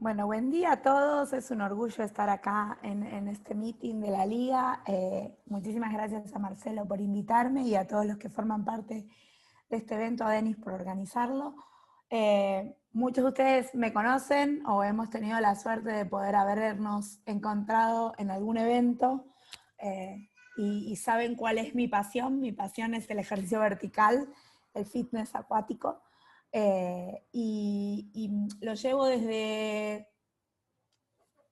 Bueno, buen día a todos. Es un orgullo estar acá en este meeting de la Liga. Muchísimas gracias a Marcelo por invitarme y a todos los que forman parte de este evento, a Denis por organizarlo. Muchos de ustedes me conocen o hemos tenido la suerte de poder habernos encontrado en algún evento eh, y saben cuál es mi pasión. Mi pasión es el ejercicio vertical, el fitness acuático. Y lo llevo desde,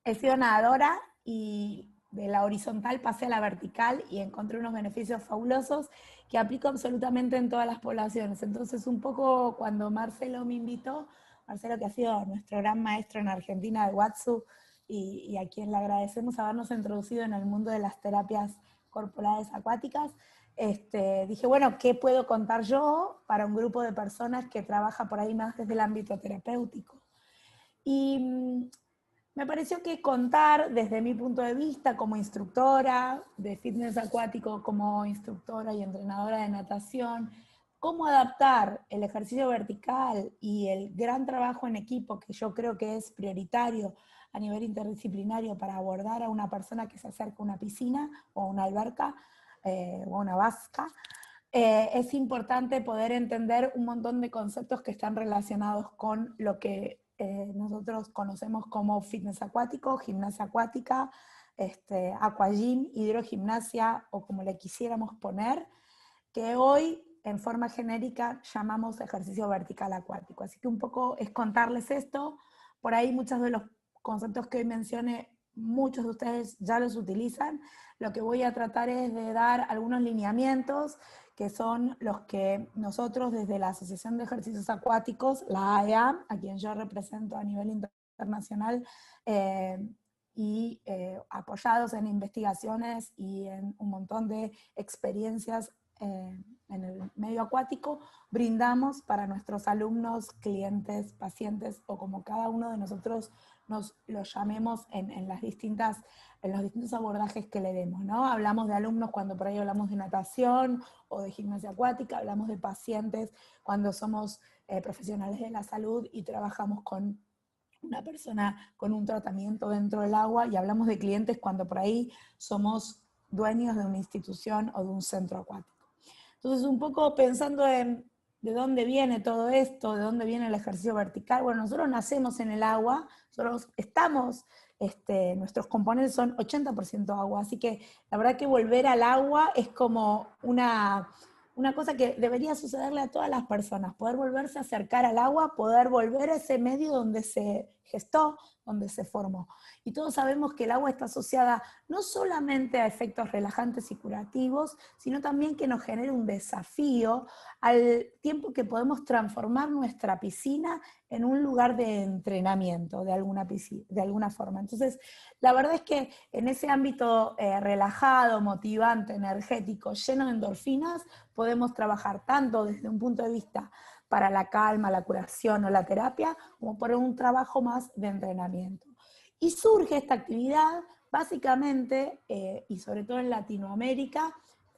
he sido nadadora y de la horizontal pasé a la vertical y encontré unos beneficios fabulosos que aplico absolutamente en todas las poblaciones. Entonces un poco cuando Marcelo me invitó, Marcelo que ha sido nuestro gran maestro en Argentina de Watsu y a quien le agradecemos habernos introducido en el mundo de las terapias corporales acuáticas, dije, bueno, ¿qué puedo contar yo para un grupo de personas que trabaja por ahí más desde el ámbito terapéutico? Y me pareció que contar desde mi punto de vista como instructora de fitness acuático, como instructora y entrenadora de natación, cómo adaptar el ejercicio vertical y el gran trabajo en equipo que yo creo que es prioritario a nivel interdisciplinario para abordar a una persona que se acerca a una piscina o a una alberca o a una vasca. Es importante poder entender un montón de conceptos que están relacionados con lo que nosotros conocemos como fitness acuático, gimnasia acuática, aquagym, hidrogimnasia o como le quisiéramos poner, que hoy en forma genérica llamamos ejercicio vertical acuático. Así que un poco es contarles esto. Por ahí muchos de los conceptos que hoy mencioné, muchos de ustedes ya los utilizan. Lo que voy a tratar es de dar algunos lineamientos que son los que nosotros desde la Asociación de Ejercicios Acuáticos, la AEA, a quien yo represento a nivel internacional, apoyados en investigaciones y en un montón de experiencias en el medio acuático, brindamos para nuestros alumnos, clientes, pacientes o como cada uno de nosotros nos lo llamemos en los distintos abordajes que le demos, ¿no? Hablamos de alumnos cuando por ahí hablamos de natación o de gimnasia acuática, hablamos de pacientes cuando somos profesionales de la salud y trabajamos con una persona con un tratamiento dentro del agua, y hablamos de clientes cuando por ahí somos dueños de una institución o de un centro acuático. Entonces, un poco pensando en de dónde viene todo esto, de dónde viene el ejercicio vertical. Bueno, nosotros nacemos en el agua, nosotros estamos, nuestros componentes son 80% agua, así que la verdad que volver al agua es como una cosa que debería sucederle a todas las personas, poder volverse a acercar al agua, poder volver a ese medio donde se gestó, donde se formó. Y todos sabemos que el agua está asociada no solamente a efectos relajantes y curativos, sino también que nos genera un desafío al tiempo que podemos transformar nuestra piscina en un lugar de entrenamiento de alguna forma. Entonces, la verdad es que en ese ámbito relajado, motivante, energético, lleno de endorfinas, podemos trabajar tanto desde un punto de vista para la calma, la curación o la terapia, como por un trabajo más de entrenamiento. Y surge esta actividad básicamente, y sobre todo en Latinoamérica,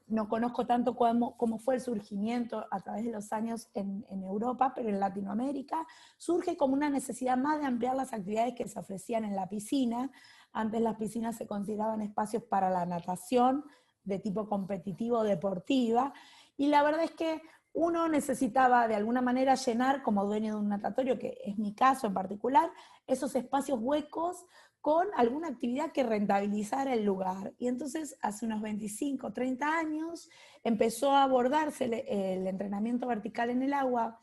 no conozco tanto cómo fue el surgimiento a través de los años en Europa, pero en Latinoamérica surge como una necesidad más de ampliar las actividades que se ofrecían en la piscina. Antes las piscinas se consideraban espacios para la natación de tipo competitivo, deportiva, y la verdad es que uno necesitaba de alguna manera llenar, como dueño de un natatorio, que es mi caso en particular, esos espacios huecos con alguna actividad que rentabilizara el lugar. Y entonces, hace unos 25, 30 años, empezó a abordarse el entrenamiento vertical en el agua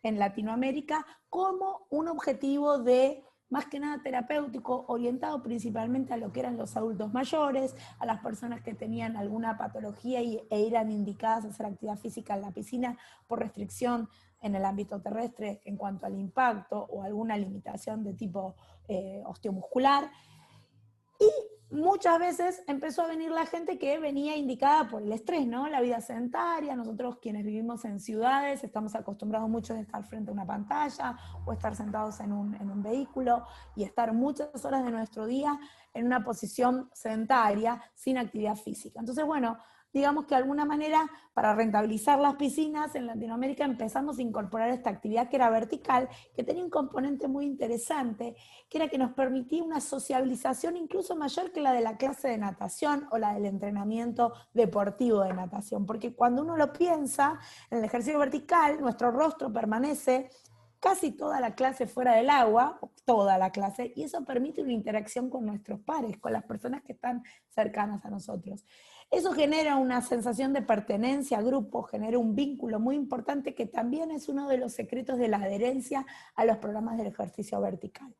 en Latinoamérica como un objetivo de, más que nada terapéutico, orientado principalmente a lo que eran los adultos mayores, a las personas que tenían alguna patología e eran indicadas a hacer actividad física en la piscina por restricción en el ámbito terrestre en cuanto al impacto o alguna limitación de tipo osteomuscular. Y muchas veces empezó a venir la gente que venía indicada por el estrés, ¿no? La vida sedentaria. Nosotros quienes vivimos en ciudades estamos acostumbrados mucho a estar frente a una pantalla o estar sentados en un vehículo y estar muchas horas de nuestro día en una posición sedentaria sin actividad física. Entonces, bueno, digamos que de alguna manera, para rentabilizar las piscinas en Latinoamérica, empezamos a incorporar esta actividad que era vertical, que tenía un componente muy interesante, que era que nos permitía una sociabilización incluso mayor que la de la clase de natación o la del entrenamiento deportivo de natación, porque cuando uno lo piensa, en el ejercicio vertical, nuestro rostro permanece casi toda la clase fuera del agua, toda la clase, y eso permite una interacción con nuestros pares, con las personas que están cercanas a nosotros. Eso genera una sensación de pertenencia a grupo, genera un vínculo muy importante que también es uno de los secretos de la adherencia a los programas del ejercicio vertical.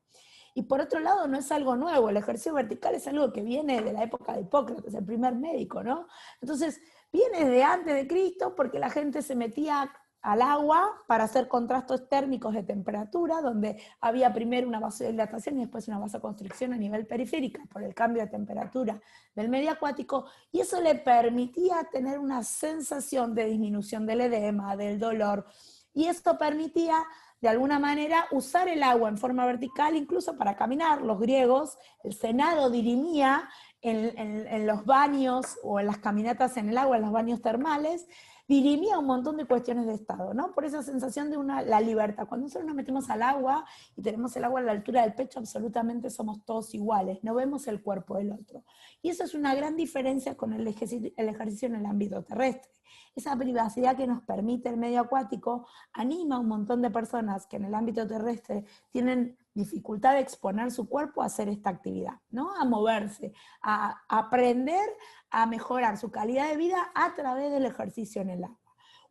Y por otro lado, no es algo nuevo, el ejercicio vertical es algo que viene de la época de Hipócrates, el primer médico, ¿no? Entonces, viene de antes de Cristo porque la gente se metía al agua para hacer contrastes térmicos de temperatura, donde había primero una vasodilatación y después una vasoconstricción a nivel periférico por el cambio de temperatura del medio acuático, y eso le permitía tener una sensación de disminución del edema, del dolor, y esto permitía de alguna manera usar el agua en forma vertical incluso para caminar. Los griegos, el Senado dirimía en los baños o en las caminatas en el agua, en los baños termales, dirimía un montón de cuestiones de estado, ¿no? Por esa sensación de la libertad. Cuando nosotros nos metemos al agua y tenemos el agua a la altura del pecho, absolutamente somos todos iguales, no vemos el cuerpo del otro. Y eso es una gran diferencia con el ejercicio en el ámbito terrestre. Esa privacidad que nos permite el medio acuático anima a un montón de personas que en el ámbito terrestre tienen dificultad de exponer su cuerpo a hacer esta actividad, ¿no? A moverse, a aprender a mejorar su calidad de vida a través del ejercicio en el agua.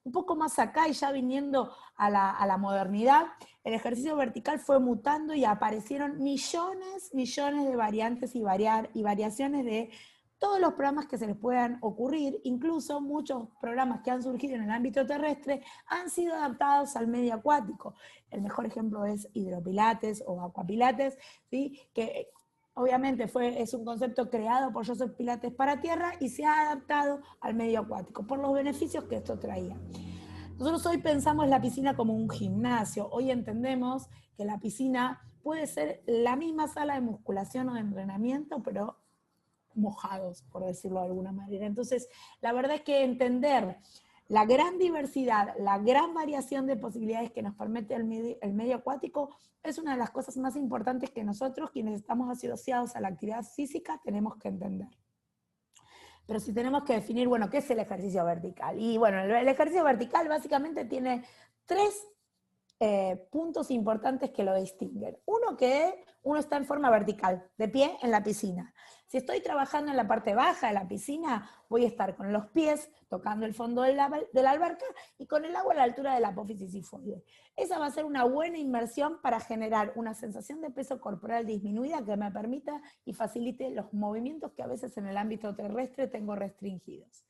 Un poco más acá y ya viniendo a la modernidad, el ejercicio vertical fue mutando y aparecieron millones de variantes y variaciones de todos los programas que se les puedan ocurrir, incluso muchos programas que han surgido en el ámbito terrestre han sido adaptados al medio acuático. El mejor ejemplo es hidropilates o acuapilates, ¿sí? Que obviamente es un concepto creado por Joseph Pilates para tierra y se ha adaptado al medio acuático por los beneficios que esto traía. Nosotros hoy pensamos la piscina como un gimnasio. Hoy entendemos que la piscina puede ser la misma sala de musculación o de entrenamiento, pero mojados, por decirlo de alguna manera. Entonces, la verdad es que entender la gran diversidad, la gran variación de posibilidades que nos permite el medio acuático es una de las cosas más importantes que nosotros, quienes estamos asociados a la actividad física, tenemos que entender. Pero si tenemos que definir, bueno, ¿qué es el ejercicio vertical? Y bueno, el ejercicio vertical básicamente tiene tres puntos importantes que lo distinguen. Uno, que uno está en forma vertical, de pie en la piscina. Si estoy trabajando en la parte baja de la piscina, voy a estar con los pies tocando el fondo de la alberca y con el agua a la altura de la apófisis sifoide. Esa va a ser una buena inmersión para generar una sensación de peso corporal disminuida que me permita y facilite los movimientos que a veces en el ámbito terrestre tengo restringidos.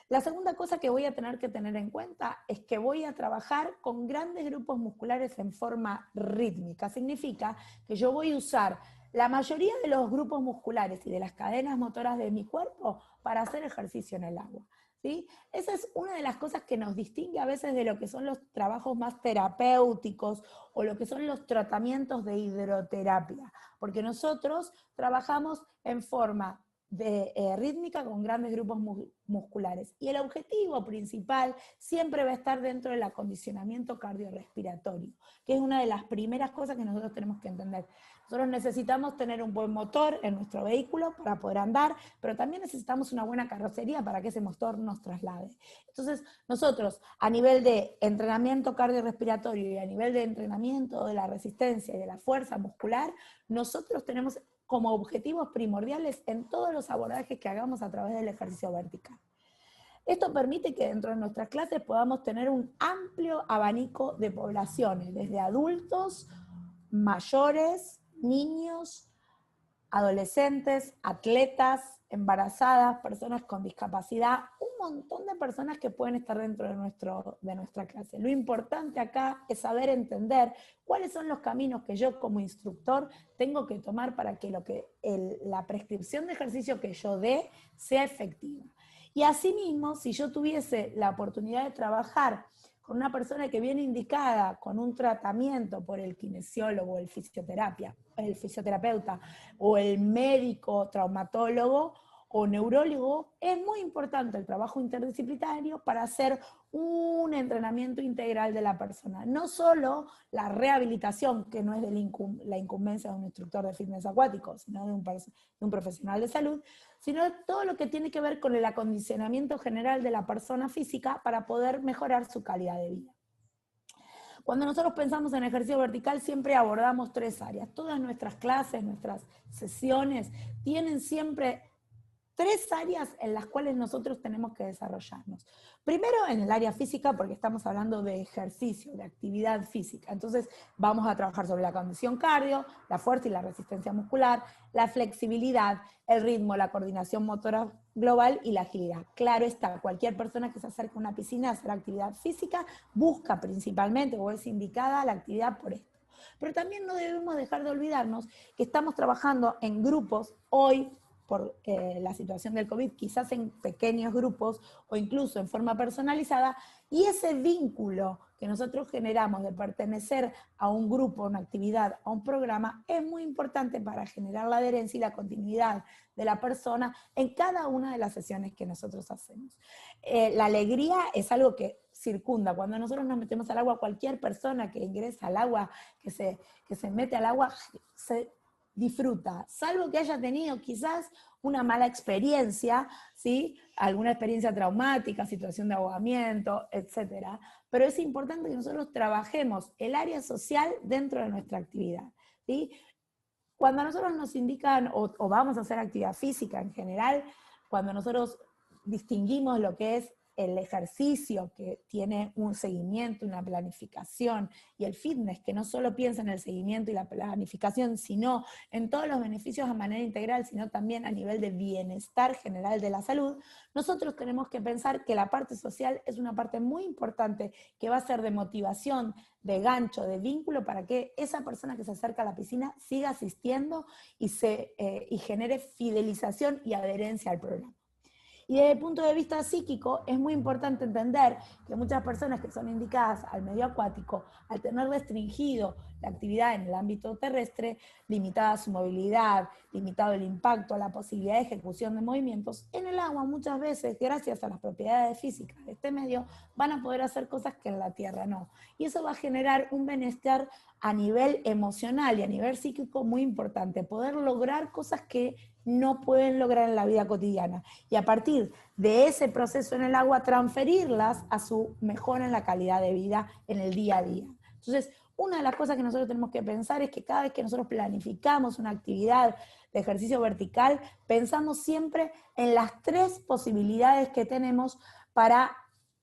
La segunda cosa que voy a tener que tener en cuenta es que voy a trabajar con grandes grupos musculares en forma rítmica. Significa que yo voy a usar la mayoría de los grupos musculares y de las cadenas motoras de mi cuerpo para hacer ejercicio en el agua, ¿sí? Esa es una de las cosas que nos distingue a veces de lo que son los trabajos más terapéuticos o lo que son los tratamientos de hidroterapia, porque nosotros trabajamos en forma rítmica con grandes grupos musculares. Y el objetivo principal siempre va a estar dentro del acondicionamiento cardiorrespiratorio, que es una de las primeras cosas que nosotros tenemos que entender. Nosotros necesitamos tener un buen motor en nuestro vehículo para poder andar, pero también necesitamos una buena carrocería para que ese motor nos traslade. Entonces, nosotros a nivel de entrenamiento cardiorrespiratorio y a nivel de entrenamiento de la resistencia y de la fuerza muscular, nosotros tenemos como objetivos primordiales en todos los abordajes que hagamos a través del ejercicio vertical. Esto permite que dentro de nuestras clases podamos tener un amplio abanico de poblaciones, desde adultos, mayores, niños, adolescentes, atletas, embarazadas, personas con discapacidad, un montón de personas que pueden estar dentro de nuestra clase. Lo importante acá es saber entender cuáles son los caminos que yo como instructor tengo que tomar para que la prescripción de ejercicio que yo dé sea efectiva. Y asimismo, si yo tuviese la oportunidad de trabajar con una persona que viene indicada con un tratamiento por el kinesiólogo, el fisioterapeuta o el médico traumatólogo, o neurólogo, es muy importante el trabajo interdisciplinario para hacer un entrenamiento integral de la persona. No solo la rehabilitación, que no es de la incumbencia de un instructor de fitness acuático, sino de un profesional de salud, sino todo lo que tiene que ver con el acondicionamiento general de la persona física para poder mejorar su calidad de vida. Cuando nosotros pensamos en ejercicio vertical, siempre abordamos 3 áreas. Todas nuestras clases, nuestras sesiones, tienen siempre 3 áreas en las cuales nosotros tenemos que desarrollarnos. Primero en el área física, porque estamos hablando de ejercicio, de actividad física. Entonces vamos a trabajar sobre la condición cardio, la fuerza y la resistencia muscular, la flexibilidad, el ritmo, la coordinación motora global y la agilidad. Claro está, cualquier persona que se acerque a una piscina a hacer actividad física busca principalmente o es indicada la actividad por esto. Pero también no debemos dejar de olvidarnos que estamos trabajando en grupos hoy, por la situación del COVID, quizás en pequeños grupos o incluso en forma personalizada, y ese vínculo que nosotros generamos de pertenecer a un grupo, a una actividad, a un programa, es muy importante para generar la adherencia y la continuidad de la persona en cada una de las sesiones que nosotros hacemos. La alegría es algo que circunda. Cuando nosotros nos metemos al agua, cualquier persona que ingresa al agua, que se mete al agua, se disfruta, salvo que haya tenido quizás una mala experiencia, ¿sí? Alguna experiencia traumática, situación de ahogamiento, etc. Pero es importante que nosotros trabajemos el área social dentro de nuestra actividad, ¿sí? Cuando nosotros nos indican o vamos a hacer actividad física en general, cuando nosotros distinguimos lo que es el ejercicio que tiene un seguimiento, una planificación, y el fitness que no solo piensa en el seguimiento y la planificación, sino en todos los beneficios a manera integral, sino también a nivel de bienestar general de la salud, nosotros tenemos que pensar que la parte social es una parte muy importante que va a ser de motivación, de gancho, de vínculo, para que esa persona que se acerca a la piscina siga asistiendo y genere fidelización y adherencia al programa. Y desde el punto de vista psíquico, es muy importante entender que muchas personas que son indicadas al medio acuático, al tener restringido la actividad en el ámbito terrestre, limitada su movilidad, limitado el impacto, la posibilidad de ejecución de movimientos, en el agua muchas veces, gracias a las propiedades físicas de este medio, van a poder hacer cosas que en la tierra no. Y eso va a generar un bienestar a nivel emocional y a nivel psíquico muy importante, poder lograr cosas que no pueden lograr en la vida cotidiana. Y a partir de ese proceso en el agua, transferirlas a su mejora en la calidad de vida en el día a día. Entonces, una de las cosas que nosotros tenemos que pensar es que cada vez que nosotros planificamos una actividad de ejercicio vertical, pensamos siempre en las 3 posibilidades que tenemos para,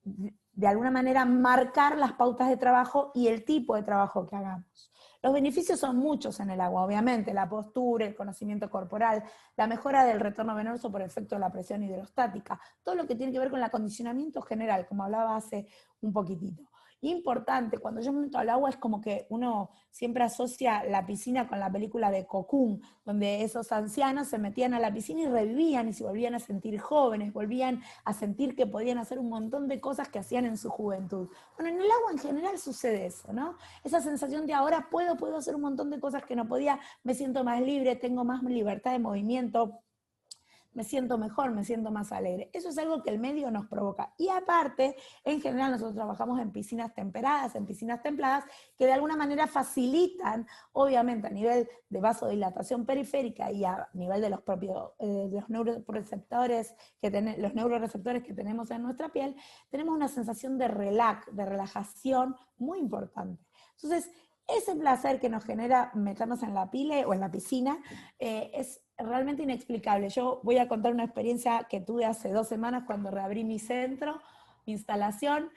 de alguna manera, marcar las pautas de trabajo y el tipo de trabajo que hagamos. Los beneficios son muchos en el agua, obviamente, la postura, el conocimiento corporal, la mejora del retorno venoso por efecto de la presión hidrostática, todo lo que tiene que ver con el acondicionamiento general, como hablaba hace un poquitito. Importante, cuando yo me meto al agua es como que uno siempre asocia la piscina con la película de Cocoon, donde esos ancianos se metían a la piscina y revivían y se volvían a sentir jóvenes, volvían a sentir que podían hacer un montón de cosas que hacían en su juventud. Bueno, en el agua en general sucede eso, ¿no? Esa sensación de ahora puedo hacer un montón de cosas que no podía, me siento más libre, tengo más libertad de movimiento, me siento mejor, me siento más alegre. Eso es algo que el medio nos provoca. Y aparte, en general nosotros trabajamos en piscinas temperadas, en piscinas templadas, que de alguna manera facilitan, obviamente a nivel de vasodilatación periférica y a nivel de los propios los neuroreceptores que tenemos en nuestra piel, tenemos una sensación de relajación muy importante. Entonces, ese placer que nos genera meternos en la pile o en la piscina es realmente inexplicable. Yo voy a contar una experiencia que tuve hace 2 semanas cuando reabrí mi centro, mi instalación.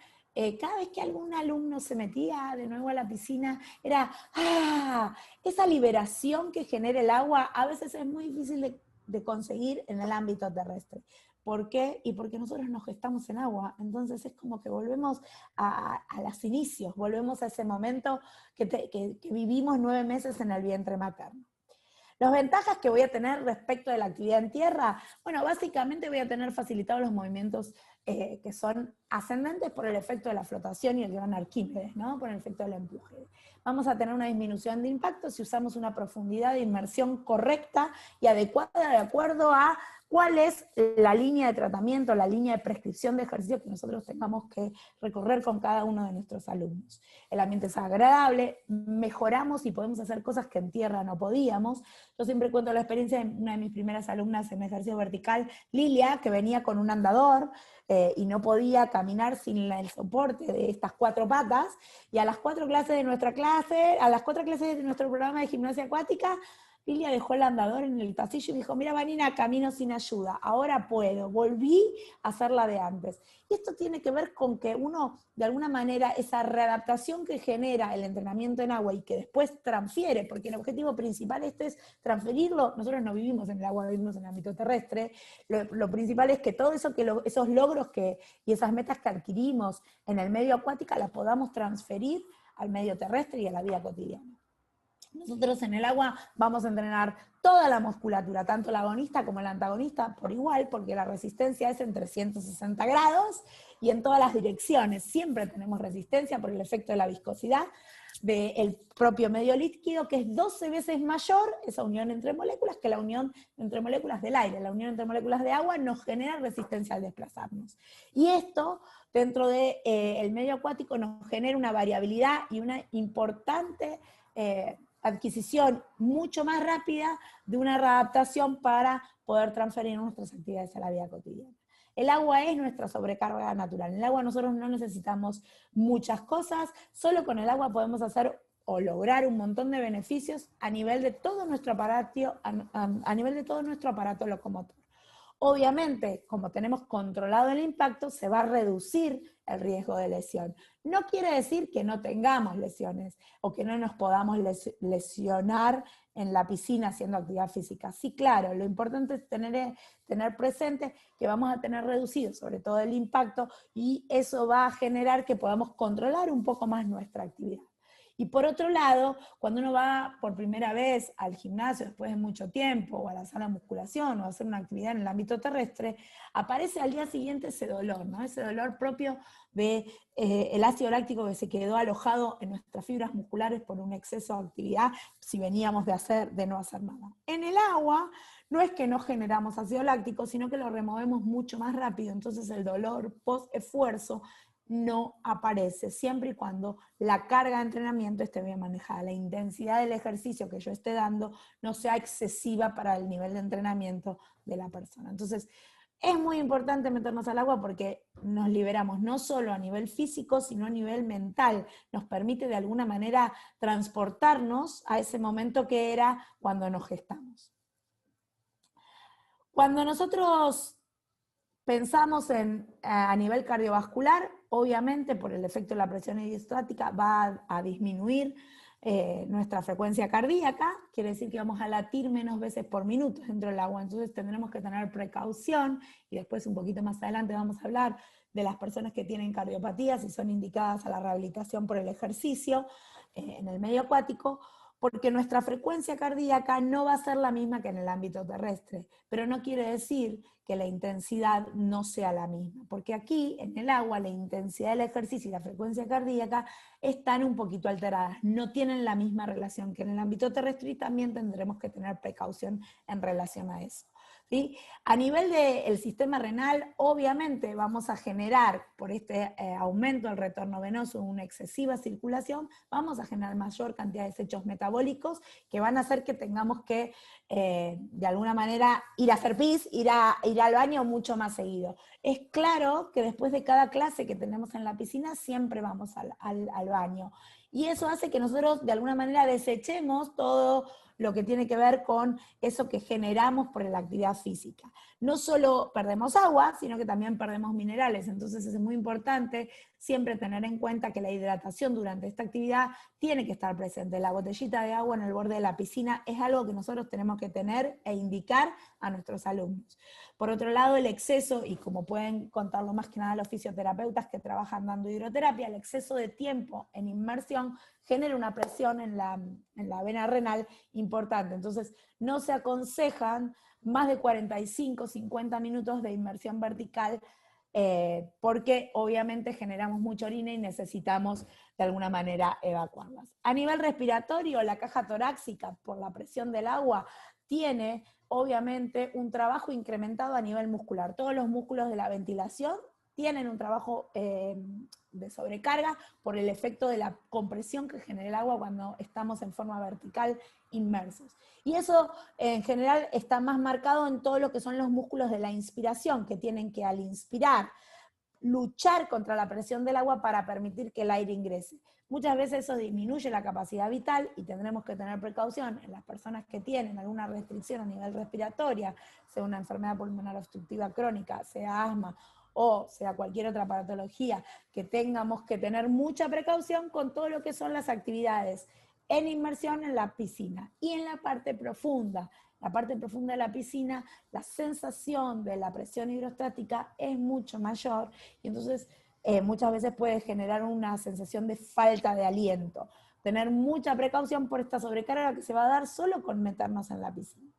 Cada vez que algún alumno se metía de nuevo a la piscina, era esa liberación que genera el agua, a veces es muy difícil de conseguir en el ámbito terrestre. ¿Por qué? Y porque nosotros nos gestamos en agua, entonces es como que volvemos a los inicios, volvemos a ese momento que vivimos 9 meses en el vientre materno. Las ventajas que voy a tener respecto de la actividad en tierra, bueno, básicamente voy a tener facilitados los movimientos que son ascendentes por el efecto de la flotación y el gran Arquímedes, ¿no? Por el efecto del empuje. Vamos a tener una disminución de impacto si usamos una profundidad de inmersión correcta y adecuada de acuerdo a cuál es la línea de tratamiento, la línea de prescripción de ejercicio que nosotros tengamos que recorrer con cada uno de nuestros alumnos. El ambiente es agradable, mejoramos y podemos hacer cosas que en tierra no podíamos. Yo siempre cuento la experiencia de una de mis primeras alumnas en ejercicio vertical, Lilia, que venía con un andador, y no podía caminar sin el soporte de estas 4 patas, y a las 4 clases de nuestra clase, a las 4 clases de nuestro programa de gimnasia acuática, Lilia dejó el andador en el pasillo y dijo, mira Vanina, camino sin ayuda, ahora puedo, volví a hacer la de antes. Y esto tiene que ver con que uno, de alguna manera, esa readaptación que genera el entrenamiento en agua y que después transfiere, porque el objetivo principal es transferirlo, nosotros no vivimos en el agua, vivimos en el ámbito terrestre, lo principal es que todo eso, esos logros y esas metas que adquirimos en el medio acuático las podamos transferir al medio terrestre y a la vida cotidiana. Nosotros en el agua vamos a entrenar toda la musculatura, tanto la agonista como la antagonista por igual, porque la resistencia es en 360 grados y en todas las direcciones. Siempre tenemos resistencia por el efecto de la viscosidad del propio medio líquido, que es 12 veces mayor esa unión entre moléculas que la unión entre moléculas del aire. La unión entre moléculas de agua nos genera resistencia al desplazarnos. Y esto, dentro del medio acuático, nos genera una variabilidad y una importante adquisición mucho más rápida de una readaptación para poder transferir nuestras actividades a la vida cotidiana. El agua es nuestra sobrecarga natural. En el agua nosotros no necesitamos muchas cosas, solo con el agua podemos hacer o lograr un montón de beneficios a nivel de todo nuestro aparato, a nivel de todo nuestro aparato locomotor. Obviamente, como tenemos controlado el impacto, se va a reducir el riesgo de lesión. No quiere decir que no tengamos lesiones o que no nos podamos lesionar en la piscina haciendo actividad física. Sí, claro, lo importante es tener presente que vamos a tener reducido sobre todo el impacto y eso va a generar que podamos controlar un poco más nuestra actividad. Y por otro lado, cuando uno va por primera vez al gimnasio después de mucho tiempo, o a la sala de musculación, o a hacer una actividad en el ámbito terrestre, aparece al día siguiente ese dolor, ¿no? Ese dolor propio del ácido láctico que se quedó alojado en nuestras fibras musculares por un exceso de actividad, si veníamos de no hacer nada. En el agua, no es que no generamos ácido láctico, sino que lo removemos mucho más rápido, entonces el dolor post-esfuerzo no aparece, siempre y cuando la carga de entrenamiento esté bien manejada, la intensidad del ejercicio que yo esté dando no sea excesiva para el nivel de entrenamiento de la persona. Entonces, es muy importante meternos al agua porque nos liberamos no solo a nivel físico, sino a nivel mental. Nos permite de alguna manera transportarnos a ese momento que era cuando nos gestamos. Cuando nosotros pensamos a nivel cardiovascular, obviamente por el efecto de la presión hidrostática va a disminuir nuestra frecuencia cardíaca, quiere decir que vamos a latir menos veces por minuto dentro del agua, entonces tendremos que tener precaución, y después un poquito más adelante vamos a hablar de las personas que tienen cardiopatías y son indicadas a la rehabilitación por el ejercicio en el medio acuático, porque nuestra frecuencia cardíaca no va a ser la misma que en el ámbito terrestre, pero no quiere decir que la intensidad no sea la misma, porque aquí en el agua la intensidad del ejercicio y la frecuencia cardíaca están un poquito alteradas, no tienen la misma relación que en el ámbito terrestre y también tendremos que tener precaución en relación a eso. ¿Sí? A nivel del sistema renal, obviamente vamos a generar, por este aumento del retorno venoso, una excesiva circulación, vamos a generar mayor cantidad de desechos metabólicos que van a hacer que tengamos que, de alguna manera, ir a hacer pis, ir al baño mucho más seguido. Es claro que después de cada clase que tenemos en la piscina, siempre vamos al baño. Y eso hace que nosotros, de alguna manera, desechemos todo lo que tiene que ver con eso que generamos por la actividad física. No solo perdemos agua, sino que también perdemos minerales, entonces es muy importante siempre tener en cuenta que la hidratación durante esta actividad tiene que estar presente. La botellita de agua en el borde de la piscina es algo que nosotros tenemos que tener e indicar a nuestros alumnos. Por otro lado, el exceso, y como pueden contarlo más que nada los fisioterapeutas que trabajan dando hidroterapia, el exceso de tiempo en inmersión genera una presión en la vena renal importante. Entonces, no se aconsejan más de 45, 50 minutos de inmersión vertical porque obviamente generamos mucha orina y necesitamos de alguna manera evacuarlas. A nivel respiratorio, la caja torácica, por la presión del agua, tiene obviamente un trabajo incrementado a nivel muscular. Todos los músculos de la ventilación tienen un trabajo de sobrecarga por el efecto de la compresión que genera el agua cuando estamos en forma vertical inmersos. Y eso en general está más marcado en todo lo que son los músculos de la inspiración, que tienen que al inspirar luchar contra la presión del agua para permitir que el aire ingrese. Muchas veces eso disminuye la capacidad vital y tendremos que tener precaución en las personas que tienen alguna restricción a nivel respiratoria, sea una enfermedad pulmonar obstructiva crónica, sea asma o sea cualquier otra patología, que tengamos que tener mucha precaución con todo lo que son las actividades en inmersión en la piscina y en la parte profunda. La parte profunda de la piscina, la sensación de la presión hidrostática es mucho mayor y entonces muchas veces puede generar una sensación de falta de aliento. Tener mucha precaución por esta sobrecarga que se va a dar solo con meternos en la piscina.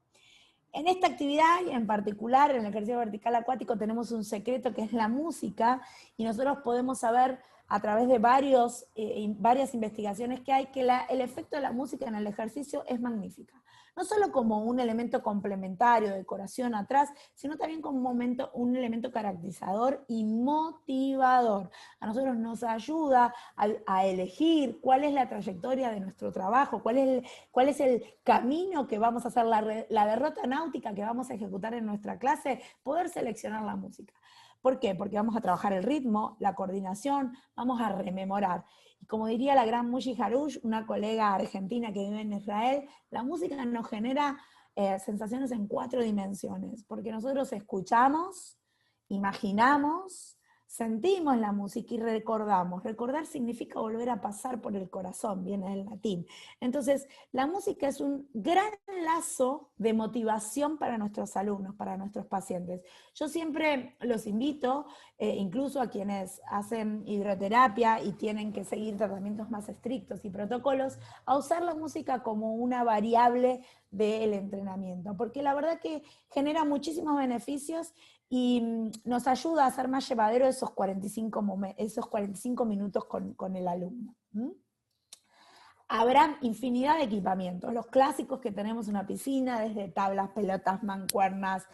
En esta actividad y en particular en el ejercicio vertical acuático tenemos un secreto que es la música y nosotros podemos saber a través de varias investigaciones que hay que el efecto de la música en el ejercicio es magnífica. No solo como un elemento complementario, decoración atrás, sino también como un elemento caracterizador y motivador. A nosotros nos ayuda a elegir cuál es la trayectoria de nuestro trabajo, cuál es el camino que vamos a hacer, la derrota náutica que vamos a ejecutar en nuestra clase, poder seleccionar la música. ¿Por qué? Porque vamos a trabajar el ritmo, la coordinación, vamos a rememorar. Y como diría la gran Mushi Harush, una colega argentina que vive en Israel, la música nos genera sensaciones en 4 dimensiones, porque nosotros escuchamos, imaginamos, sentimos la música y recordamos. Recordar significa volver a pasar por el corazón, viene del latín. Entonces, la música es un gran lazo de motivación para nuestros alumnos, para nuestros pacientes. Yo siempre los invito, incluso a quienes hacen hidroterapia y tienen que seguir tratamientos más estrictos y protocolos, a usar la música como una variable del entrenamiento, porque la verdad que genera muchísimos beneficios y nos ayuda a hacer más llevadero esos 45 minutos con el alumno. Habrá infinidad de equipamientos, los clásicos que tenemos en una piscina, desde tablas, pelotas, mancuernas,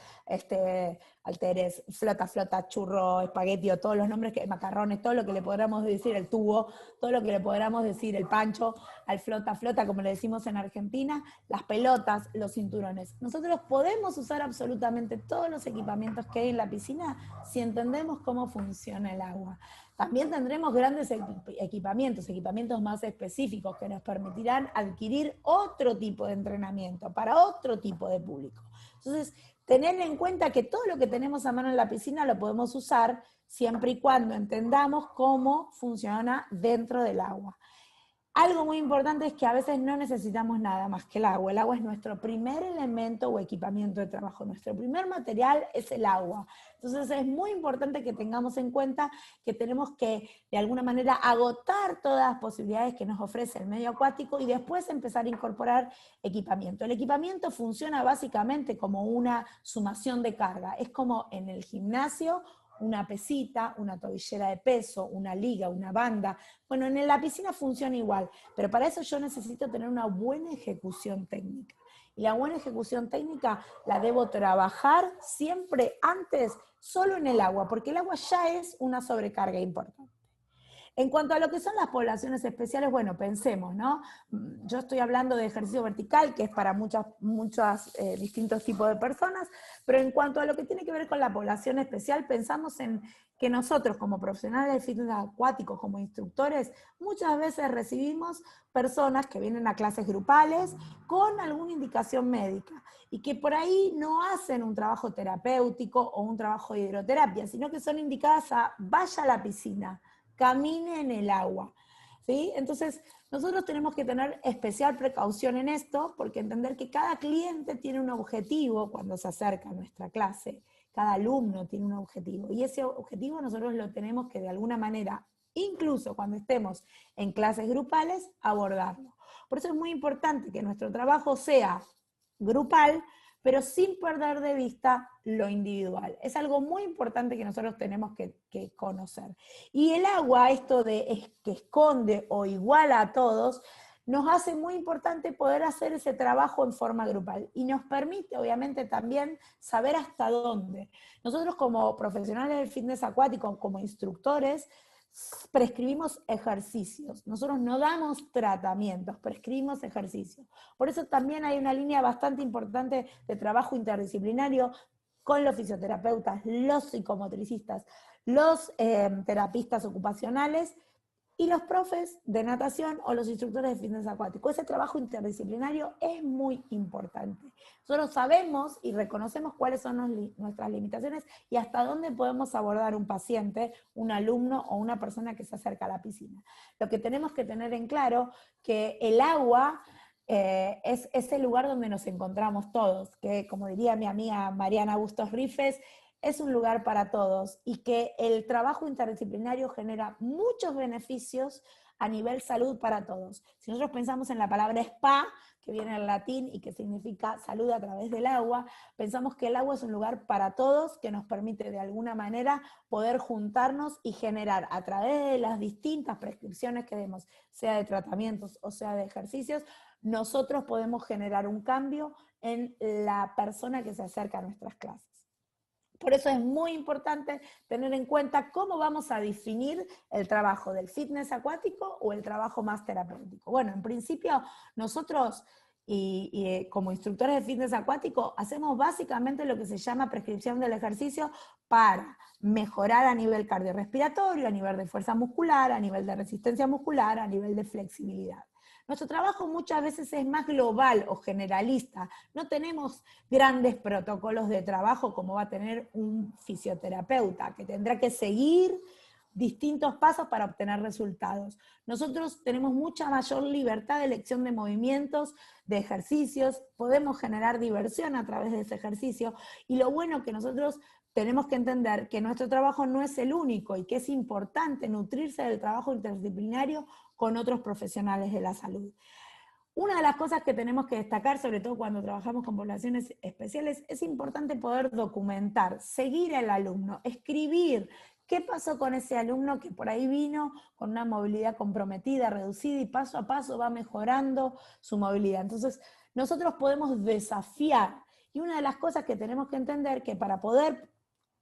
halteres, flota, churro, espagueti, o todos los nombres, macarrones, todo lo que le podamos decir, el tubo, todo lo que le podamos decir, el pancho, al flota, como le decimos en Argentina, las pelotas, los cinturones. Nosotros podemos usar absolutamente todos los equipamientos que hay en la piscina si entendemos cómo funciona el agua. También tendremos grandes equipamientos más específicos que nos permitirán adquirir otro tipo de entrenamiento para otro tipo de público. Entonces, tener en cuenta que todo lo que tenemos a mano en la piscina lo podemos usar siempre y cuando entendamos cómo funciona dentro del agua. Algo muy importante es que a veces no necesitamos nada más que el agua. El agua es nuestro primer elemento o equipamiento de trabajo. Nuestro primer material es el agua. Entonces es muy importante que tengamos en cuenta que tenemos que, de alguna manera, agotar todas las posibilidades que nos ofrece el medio acuático y después empezar a incorporar equipamiento. El equipamiento funciona básicamente como una sumación de carga. Es como en el gimnasio, una pesita, una tobillera de peso, una liga, una banda. Bueno, en la piscina funciona igual, pero para eso yo necesito tener una buena ejecución técnica. Y la buena ejecución técnica la debo trabajar siempre antes solo en el agua, porque el agua ya es una sobrecarga importante. En cuanto a lo que son las poblaciones especiales, bueno, pensemos, ¿no? Yo estoy hablando de ejercicio vertical, que es para muchos distintos tipos de personas, pero en cuanto a lo que tiene que ver con la población especial, pensamos en que nosotros como profesionales de fitness acuáticos, como instructores, muchas veces recibimos personas que vienen a clases grupales con alguna indicación médica y que por ahí no hacen un trabajo terapéutico o un trabajo de hidroterapia, sino que son indicadas a vaya a la piscina, camine en el agua, ¿sí? Entonces, nosotros tenemos que tener especial precaución en esto, porque entender que cada cliente tiene un objetivo cuando se acerca a nuestra clase, cada alumno tiene un objetivo, y ese objetivo nosotros lo tenemos que de alguna manera, incluso cuando estemos en clases grupales, abordarlo. Por eso es muy importante que nuestro trabajo sea grupal, pero sin perder de vista lo individual. Es algo muy importante que nosotros tenemos que conocer. Y el agua, esto de que esconde o iguala a todos, nos hace muy importante poder hacer ese trabajo en forma grupal y nos permite obviamente también saber hasta dónde. Nosotros como profesionales del fitness acuático, como instructores, prescribimos ejercicios. Nosotros no damos tratamientos, prescribimos ejercicios. Por eso también hay una línea bastante importante de trabajo interdisciplinario con los fisioterapeutas, los psicomotricistas, los terapistas ocupacionales y los profes de natación o los instructores de fitness acuático. Ese trabajo interdisciplinario es muy importante. Nosotros sabemos y reconocemos cuáles son nuestras limitaciones y hasta dónde podemos abordar un paciente, un alumno o una persona que se acerca a la piscina. Lo que tenemos que tener en claro que el agua es el lugar donde nos encontramos todos, que como diría mi amiga Mariana Bustos Rifes, es un lugar para todos y que el trabajo interdisciplinario genera muchos beneficios a nivel salud para todos. Si nosotros pensamos en la palabra spa, que viene del latín y que significa salud a través del agua, pensamos que el agua es un lugar para todos que nos permite de alguna manera poder juntarnos y generar a través de las distintas prescripciones que demos, sea de tratamientos o sea de ejercicios, nosotros podemos generar un cambio en la persona que se acerca a nuestras clases. Por eso es muy importante tener en cuenta cómo vamos a definir el trabajo del fitness acuático o el trabajo más terapéutico. Bueno, en principio nosotros como instructores de fitness acuático hacemos básicamente lo que se llama prescripción del ejercicio para mejorar a nivel cardiorrespiratorio, a nivel de fuerza muscular, a nivel de resistencia muscular, a nivel de flexibilidad. Nuestro trabajo muchas veces es más global o generalista. No tenemos grandes protocolos de trabajo como va a tener un fisioterapeuta, que tendrá que seguir distintos pasos para obtener resultados. Nosotros tenemos mucha mayor libertad de elección de movimientos, de ejercicios, podemos generar diversión a través de ese ejercicio, y lo bueno que nosotros tenemos que entender que nuestro trabajo no es el único y que es importante nutrirse del trabajo interdisciplinario con otros profesionales de la salud. Una de las cosas que tenemos que destacar, sobre todo cuando trabajamos con poblaciones especiales, es importante poder documentar, seguir al alumno, escribir qué pasó con ese alumno que por ahí vino con una movilidad comprometida, reducida, y paso a paso va mejorando su movilidad. Entonces, nosotros podemos desafiar, y una de las cosas que tenemos que entender que para poder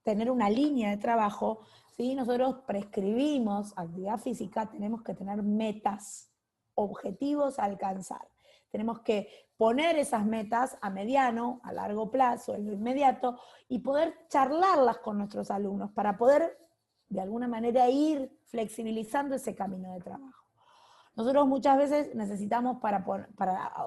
tener una línea de trabajo, ¿sí? Nosotros prescribimos actividad física, tenemos que tener metas, objetivos a alcanzar. Tenemos que poner esas metas a mediano, a largo plazo, en lo inmediato, y poder charlarlas con nuestros alumnos para poder, de alguna manera, ir flexibilizando ese camino de trabajo. Nosotros muchas veces necesitamos, para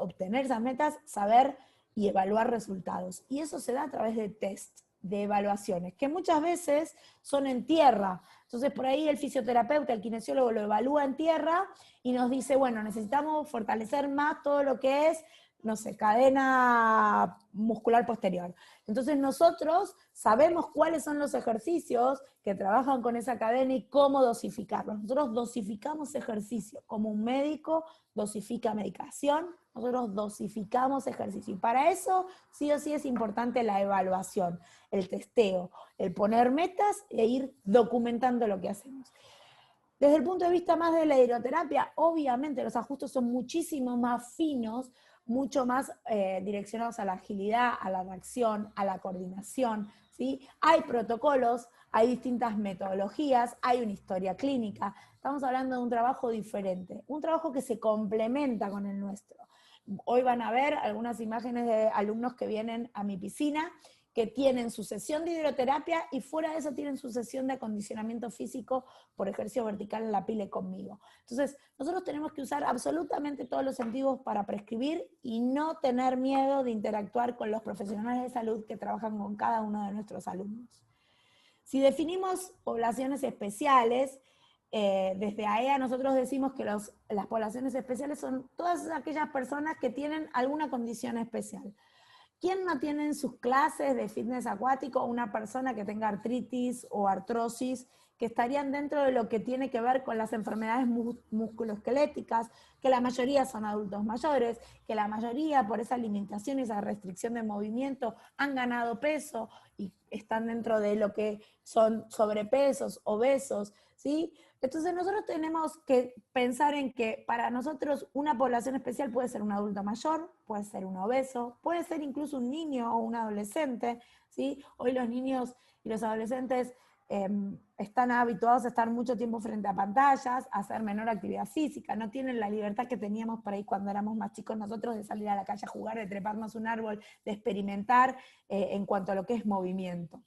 obtener esas metas, saber y evaluar resultados. Y eso se da a través de test, de evaluaciones, que muchas veces son en tierra. Entonces por ahí el fisioterapeuta, el kinesiólogo lo evalúa en tierra y nos dice, bueno, necesitamos fortalecer más todo lo que es, no sé, cadena muscular posterior. Entonces nosotros sabemos cuáles son los ejercicios que trabajan con esa cadena y cómo dosificarlos. Nosotros dosificamos ejercicio, como un médico dosifica medicación, nosotros dosificamos ejercicio. Y para eso sí o sí es importante la evaluación, el testeo, el poner metas e ir documentando lo que hacemos. Desde el punto de vista más de la hidroterapia, obviamente los ajustes son muchísimo más finos, mucho más direccionados a la agilidad, a la reacción, a la coordinación, ¿sí? Hay protocolos, hay distintas metodologías, hay una historia clínica. Estamos hablando de un trabajo diferente, un trabajo que se complementa con el nuestro. Hoy van a ver algunas imágenes de alumnos que vienen a mi piscina, que tienen su sesión de hidroterapia y fuera de eso tienen su sesión de acondicionamiento físico por ejercicio vertical en la pile conmigo. Entonces, nosotros tenemos que usar absolutamente todos los sentidos para prescribir y no tener miedo de interactuar con los profesionales de salud que trabajan con cada uno de nuestros alumnos. Si definimos poblaciones especiales, desde AEA nosotros decimos que las poblaciones especiales son todas aquellas personas que tienen alguna condición especial. ¿Quién no tiene en sus clases de fitness acuático una persona que tenga artritis o artrosis que estarían dentro de lo que tiene que ver con las enfermedades musculoesqueléticas, que la mayoría son adultos mayores, que la mayoría por esa limitación y esa restricción de movimiento han ganado peso y están dentro de lo que son sobrepesos, obesos, ¿sí? Entonces nosotros tenemos que pensar en que para nosotros una población especial puede ser un adulto mayor, puede ser un obeso, puede ser incluso un niño o un adolescente, ¿sí? Hoy los niños y los adolescentes están habituados a estar mucho tiempo frente a pantallas, a hacer menor actividad física, no tienen la libertad que teníamos por ahí cuando éramos más chicos nosotros de salir a la calle a jugar, de treparnos un árbol, de experimentar en cuanto a lo que es movimiento.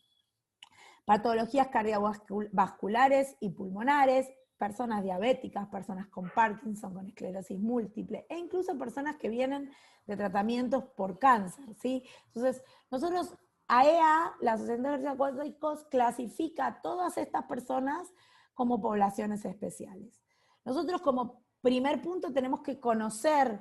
Patologías cardiovasculares y pulmonares, personas diabéticas, personas con Parkinson, con esclerosis múltiple, e incluso personas que vienen de tratamientos por cáncer, ¿sí? Entonces, nosotros, AEA, la Asociación de Ejercicios Acuáticos, clasifica a todas estas personas como poblaciones especiales. Nosotros como primer punto tenemos que conocer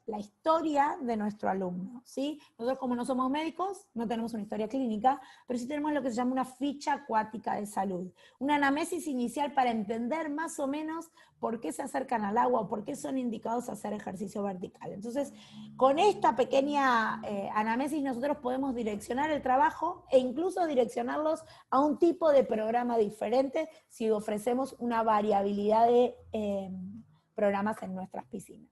la historia de nuestro alumno, ¿sí? Nosotros como no somos médicos, no tenemos una historia clínica, pero sí tenemos lo que se llama una ficha acuática de salud, una anamnesis inicial para entender más o menos por qué se acercan al agua o por qué son indicados a hacer ejercicio vertical. Entonces, con esta pequeña anamnesis nosotros podemos direccionar el trabajo e incluso direccionarlos a un tipo de programa diferente si ofrecemos una variabilidad de programas en nuestras piscinas.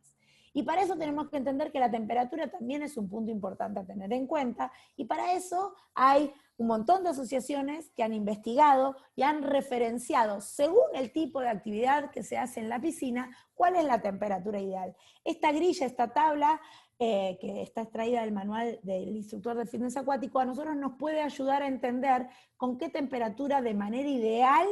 Y para eso tenemos que entender que la temperatura también es un punto importante a tener en cuenta, y para eso hay un montón de asociaciones que han investigado y han referenciado, según el tipo de actividad que se hace en la piscina, cuál es la temperatura ideal. Esta grilla, esta tabla, que está extraída del manual del instructor de fitness acuático, a nosotros nos puede ayudar a entender con qué temperatura de manera ideal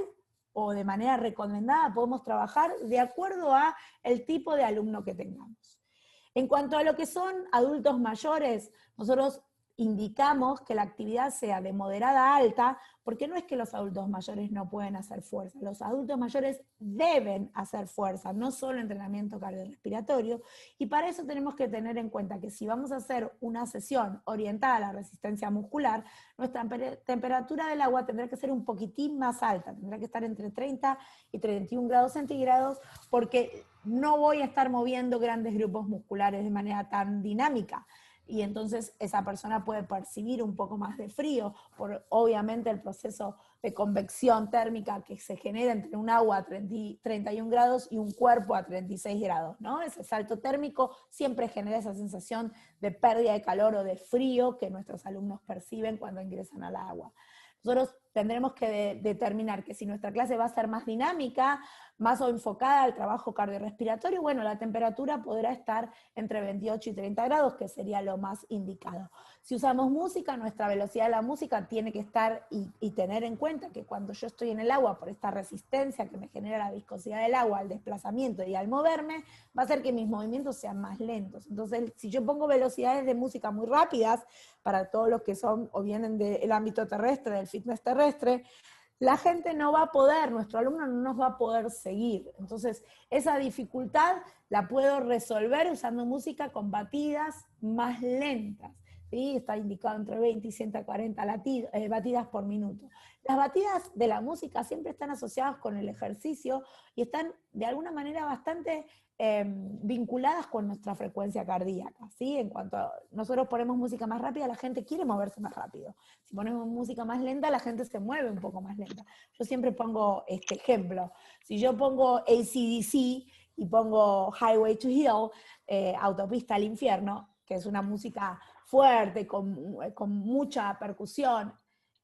o de manera recomendada podemos trabajar de acuerdo a el tipo de alumno que tengamos. En cuanto a lo que son adultos mayores, nosotros indicamos que la actividad sea de moderada a alta, porque no es que los adultos mayores no pueden hacer fuerza, los adultos mayores deben hacer fuerza, no solo entrenamiento cardiorrespiratorio, y para eso tenemos que tener en cuenta que si vamos a hacer una sesión orientada a la resistencia muscular, nuestra temperatura del agua tendrá que ser un poquitín más alta, tendrá que estar entre 30 y 31 grados centígrados, porque no voy a estar moviendo grandes grupos musculares de manera tan dinámica. Y entonces esa persona puede percibir un poco más de frío por obviamente el proceso de convección térmica que se genera entre un agua a 31 grados y un cuerpo a 36 grados, ¿no? Ese salto térmico siempre genera esa sensación de pérdida de calor o de frío que nuestros alumnos perciben cuando ingresan al agua. Nosotros tendremos que determinar que si nuestra clase va a ser más dinámica, más enfocada al trabajo cardiorrespiratorio, bueno, la temperatura podrá estar entre 28 y 30 grados, que sería lo más indicado. Si usamos música, nuestra velocidad de la música tiene que estar y tener en cuenta que cuando yo estoy en el agua, por esta resistencia que me genera la viscosidad del agua al desplazamiento y al moverme, va a hacer que mis movimientos sean más lentos. Entonces, si yo pongo velocidades de música muy rápidas, para todos los que son o vienen del ámbito terrestre, del fitness terrestre, la gente no va a poder, nuestro alumno no nos va a poder seguir. Entonces, esa dificultad la puedo resolver usando música con batidas más lentas. ¿Sí? Está indicado entre 20 y 140 batidas por minuto. Las batidas de la música siempre están asociadas con el ejercicio y están de alguna manera bastante vinculadas con nuestra frecuencia cardíaca, ¿sí? En cuanto a nosotros ponemos música más rápida, la gente quiere moverse más rápido. Si ponemos música más lenta, la gente se mueve un poco más lenta. Yo siempre pongo este ejemplo. Si yo pongo AC/DC y pongo Highway to Hell, Autopista al Infierno, que es una música fuerte, con mucha percusión,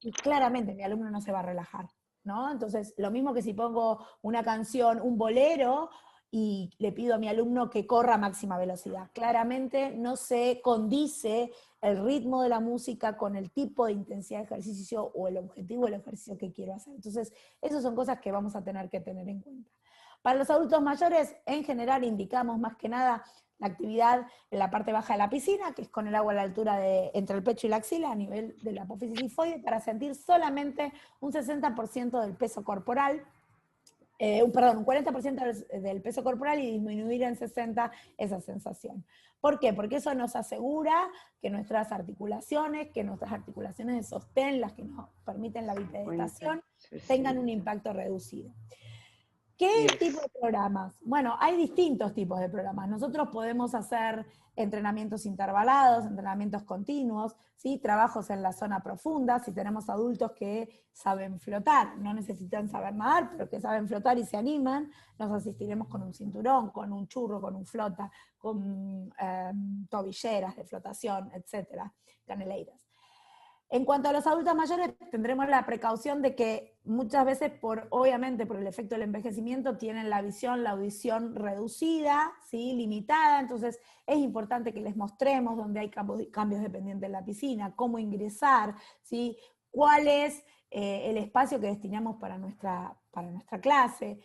y claramente mi alumno no se va a relajar, ¿no? Entonces, lo mismo que si pongo una canción, un bolero, y le pido a mi alumno que corra a máxima velocidad. Claramente no se condice el ritmo de la música con el tipo de intensidad de ejercicio o el objetivo del ejercicio que quiero hacer. Entonces, esas son cosas que vamos a tener que tener en cuenta. Para los adultos mayores, en general, indicamos más que nada la actividad en la parte baja de la piscina, que es con el agua a la altura de entre el pecho y la axila, a nivel de la apófisis lifoide, para sentir solamente un 60% del peso corporal. un 40% del peso corporal y disminuir en 60 esa sensación. ¿Por qué? Porque eso nos asegura que nuestras articulaciones de sostén, las que nos permiten la bipedestación, tengan un impacto reducido. ¿Qué tipo de programas? Bueno, hay distintos tipos de programas. Nosotros podemos hacer entrenamientos intervalados, entrenamientos continuos, ¿sí? Trabajos en la zona profunda, si tenemos adultos que saben flotar, no necesitan saber nadar, pero que saben flotar y se animan, nos asistiremos con un cinturón, con un churro, con un flota, con tobilleras de flotación, etcétera, caneleiras. En cuanto a los adultos mayores, tendremos la precaución de que muchas veces, obviamente por el efecto del envejecimiento, tienen la visión, la audición reducida, ¿sí? Limitada, entonces es importante que les mostremos dónde hay cambios dependientes en la piscina, cómo ingresar, ¿sí? Cuál es el espacio que destinamos para nuestra clase,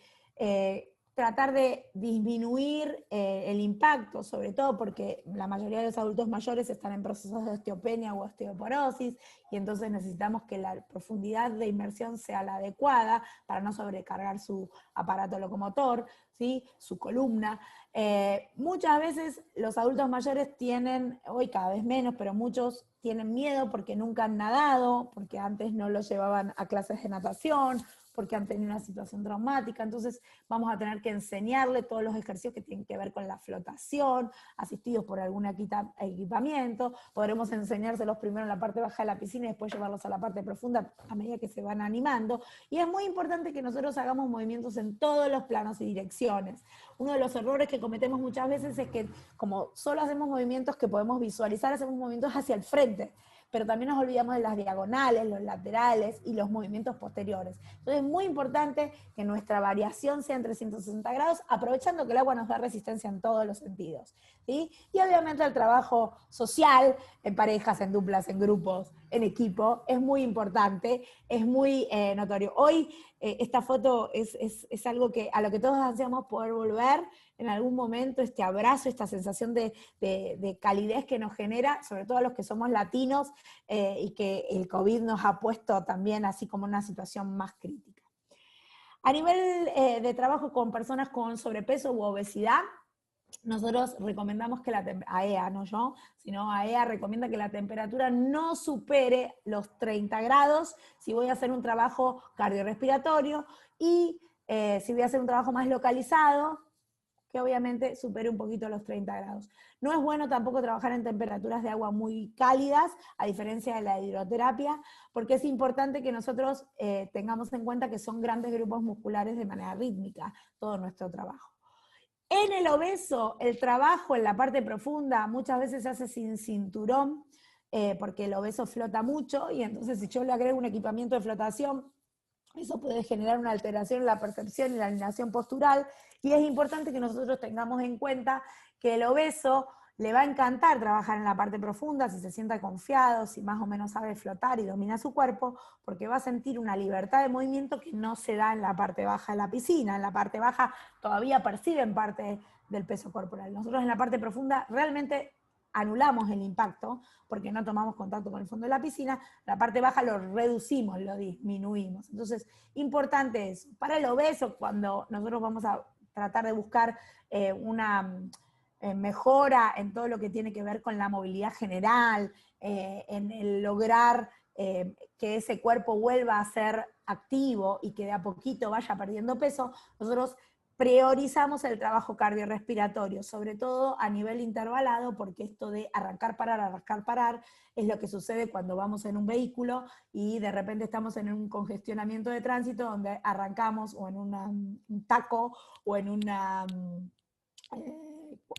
tratar de disminuir el impacto, sobre todo porque la mayoría de los adultos mayores están en procesos de osteopenia o osteoporosis, y entonces necesitamos que la profundidad de inmersión sea la adecuada para no sobrecargar su aparato locomotor, ¿sí? Su columna. Muchas veces los adultos mayores tienen, hoy cada vez menos, pero muchos tienen miedo porque nunca han nadado, porque antes no los llevaban a clases de natación, porque han tenido una situación traumática, entonces vamos a tener que enseñarle todos los ejercicios que tienen que ver con la flotación, asistidos por algún equipamiento, podremos enseñárselos primero en la parte baja de la piscina y después llevarlos a la parte profunda a medida que se van animando, y es muy importante que nosotros hagamos movimientos en todos los planos y direcciones. Uno de los errores que cometemos muchas veces es que como solo hacemos movimientos que podemos visualizar, hacemos movimientos hacia el frente, pero también nos olvidamos de las diagonales, los laterales y los movimientos posteriores. Entonces es muy importante que nuestra variación sea en 360 grados, aprovechando que el agua nos da resistencia en todos los sentidos, ¿sí? Y obviamente el trabajo social, en parejas, en duplas, en grupos, en equipo, es muy importante, es muy notorio. Hoy esta foto es algo a lo que todos ansiamos poder volver en algún momento, este abrazo, esta sensación de calidez que nos genera, sobre todo a los que somos latinos, y que el COVID nos ha puesto también así como una situación más crítica. A nivel de trabajo con personas con sobrepeso u obesidad, nosotros recomendamos que AEA, no yo, sino AEA recomienda que la temperatura no supere los 30 grados si voy a hacer un trabajo cardiorrespiratorio, y si voy a hacer un trabajo más localizado, que obviamente supere un poquito los 30 grados. No es bueno tampoco trabajar en temperaturas de agua muy cálidas, a diferencia de la hidroterapia, porque es importante que nosotros tengamos en cuenta que son grandes grupos musculares de manera rítmica, todo nuestro trabajo. En el obeso, el trabajo en la parte profunda muchas veces se hace sin cinturón, porque el obeso flota mucho, y entonces si yo le agrego un equipamiento de flotación, eso puede generar una alteración en la percepción y la alineación postural, y es importante que nosotros tengamos en cuenta que el obeso le va a encantar trabajar en la parte profunda si se sienta confiado, si más o menos sabe flotar y domina su cuerpo, porque va a sentir una libertad de movimiento que no se da en la parte baja de la piscina. En la parte baja todavía perciben parte del peso corporal. Nosotros en la parte profunda realmente anulamos el impacto porque no tomamos contacto con el fondo de la piscina, la parte baja lo reducimos, lo disminuimos. Entonces, importante eso. Para el obeso, cuando nosotros vamos a tratar de buscar una mejora en todo lo que tiene que ver con la movilidad general, en el lograr que ese cuerpo vuelva a ser activo y que de a poquito vaya perdiendo peso, nosotros priorizamos el trabajo cardiorrespiratorio, sobre todo a nivel intervalado, porque esto de arrancar, parar, es lo que sucede cuando vamos en un vehículo y de repente estamos en un congestionamiento de tránsito donde arrancamos o en un taco o en una...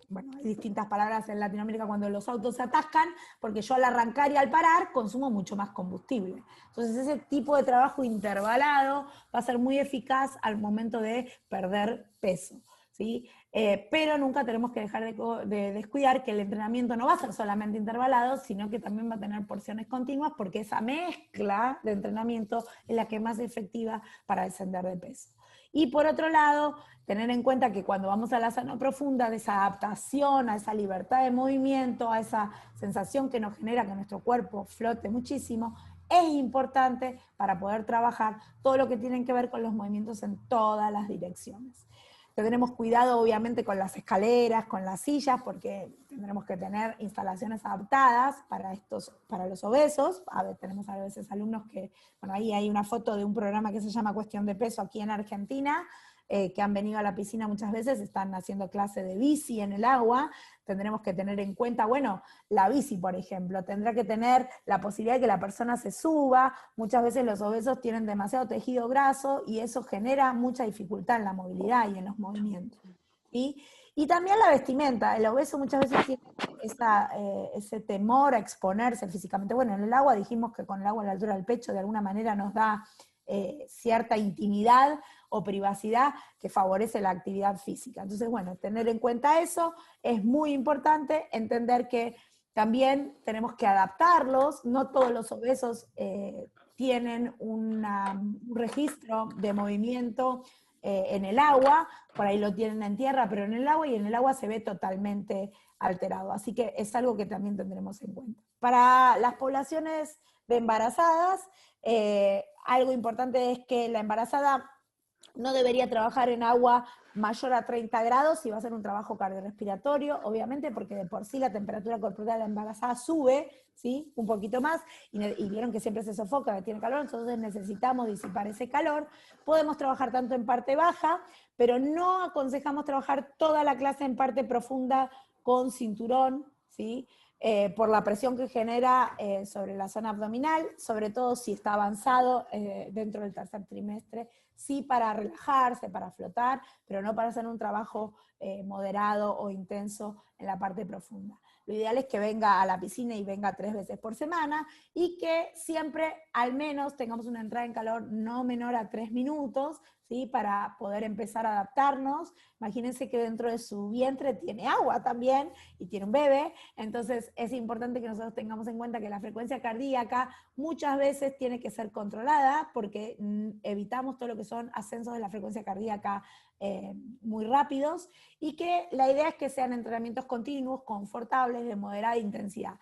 bueno, hay distintas palabras en Latinoamérica cuando los autos se atascan, porque yo al arrancar y al parar consumo mucho más combustible. Entonces ese tipo de trabajo intervalado va a ser muy eficaz al momento de perder peso, ¿sí? Pero nunca tenemos que dejar de descuidar que el entrenamiento no va a ser solamente intervalado, sino que también va a tener porciones continuas, porque esa mezcla de entrenamiento es la que es más efectiva para descender de peso. Y por otro lado, tener en cuenta que cuando vamos a la zona profunda, de esa adaptación, a esa libertad de movimiento, a esa sensación que nos genera que nuestro cuerpo flote muchísimo, es importante para poder trabajar todo lo que tiene que ver con los movimientos en todas las direcciones. Tendremos cuidado, obviamente, con las escaleras, con las sillas, porque tendremos que tener instalaciones adaptadas para los obesos. A ver, tenemos a veces alumnos que, bueno, ahí hay una foto de un programa que se llama Cuestión de Peso aquí en Argentina, que han venido a la piscina muchas veces, están haciendo clase de bici en el agua. Tendremos que tener en cuenta, bueno, la bici, por ejemplo, tendrá que tener la posibilidad de que la persona se suba. Muchas veces los obesos tienen demasiado tejido graso y eso genera mucha dificultad en la movilidad y en los movimientos, ¿sí? Y también la vestimenta. El obeso muchas veces tiene ese temor a exponerse físicamente. Bueno, en el agua dijimos que con el agua a la altura del pecho de alguna manera nos da cierta intimidad o privacidad que favorece la actividad física. Entonces, bueno, tener en cuenta eso es muy importante, entender que también tenemos que adaptarlos, no todos los obesos tienen un registro de movimiento en el agua, por ahí lo tienen en tierra, pero en el agua, y en el agua se ve totalmente alterado. Así que es algo que también tendremos en cuenta. Para las poblaciones de embarazadas, algo importante es que la embarazada no debería trabajar en agua mayor a 30 grados si va a ser un trabajo cardiorrespiratorio, obviamente, porque de por sí la temperatura corporal de la embarazada sube, ¿sí? Un poquito más, y vieron que siempre se sofoca, que tiene calor, entonces necesitamos disipar ese calor. Podemos trabajar tanto en parte baja, pero no aconsejamos trabajar toda la clase en parte profunda con cinturón, ¿sí? Por la presión que genera sobre la zona abdominal, sobre todo si está avanzado dentro del tercer trimestre, sí para relajarse, para flotar, pero no para hacer un trabajo moderado o intenso en la parte profunda. Lo ideal es que venga a la piscina y venga 3 veces por semana y que siempre al menos tengamos una entrada en calor no menor a 3 minutos, ¿sí? Para poder empezar a adaptarnos. Imagínense que dentro de su vientre tiene agua también y tiene un bebé, entonces es importante que nosotros tengamos en cuenta que la frecuencia cardíaca muchas veces tiene que ser controlada porque evitamos todo lo que son ascensos de la frecuencia cardíaca muy rápidos, y que la idea es que sean entrenamientos continuos, confortables, de moderada intensidad.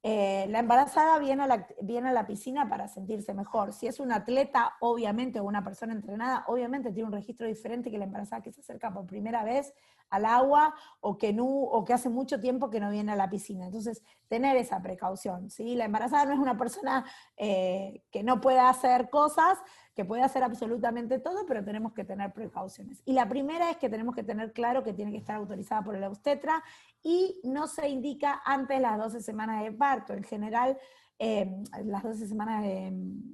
La embarazada viene a la piscina para sentirse mejor. Si es un atleta, obviamente, o una persona entrenada, obviamente tiene un registro diferente que la embarazada que se acerca por primera vez al agua o que hace mucho tiempo que no viene a la piscina. Entonces, tener esa precaución, ¿sí? La embarazada no es una persona que no pueda hacer cosas, que puede hacer absolutamente todo, pero tenemos que tener precauciones. Y la primera es que tenemos que tener claro que tiene que estar autorizada por el obstetra y no se indica antes las 12 semanas de parto. En general, las 12 semanas de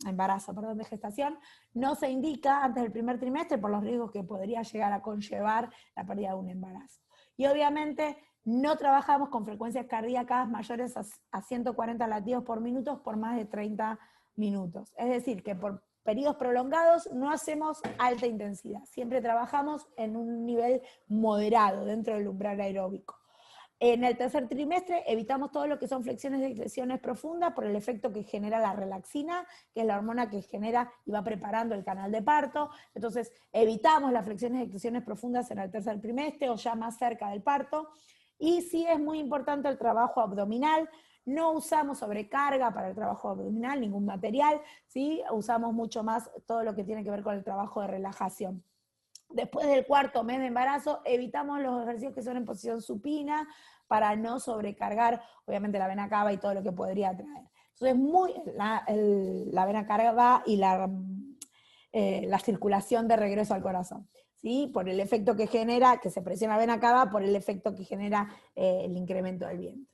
embarazo, perdón, de gestación, no se indica antes del primer trimestre por los riesgos que podría llegar a conllevar la pérdida de un embarazo. Y obviamente no trabajamos con frecuencias cardíacas mayores a 140 latidos por minuto por más de 30 minutos. Es decir, que por periodos prolongados no hacemos alta intensidad, siempre trabajamos en un nivel moderado dentro del umbral aeróbico. En el tercer trimestre evitamos todo lo que son flexiones y extensiones profundas por el efecto que genera la relaxina, que es la hormona que genera y va preparando el canal de parto. Entonces evitamos las flexiones y extensiones profundas en el tercer trimestre o ya más cerca del parto. Y sí es muy importante el trabajo abdominal. No usamos sobrecarga para el trabajo abdominal, ningún material, ¿sí? Usamos mucho más todo lo que tiene que ver con el trabajo de relajación. Después del cuarto mes de embarazo, evitamos los ejercicios que son en posición supina para no sobrecargar, obviamente, la vena cava y todo lo que podría traer. Entonces, la vena cava y la circulación de regreso al corazón, ¿sí? Por el efecto que genera, que se presiona la vena cava, por el efecto que genera el incremento del vientre.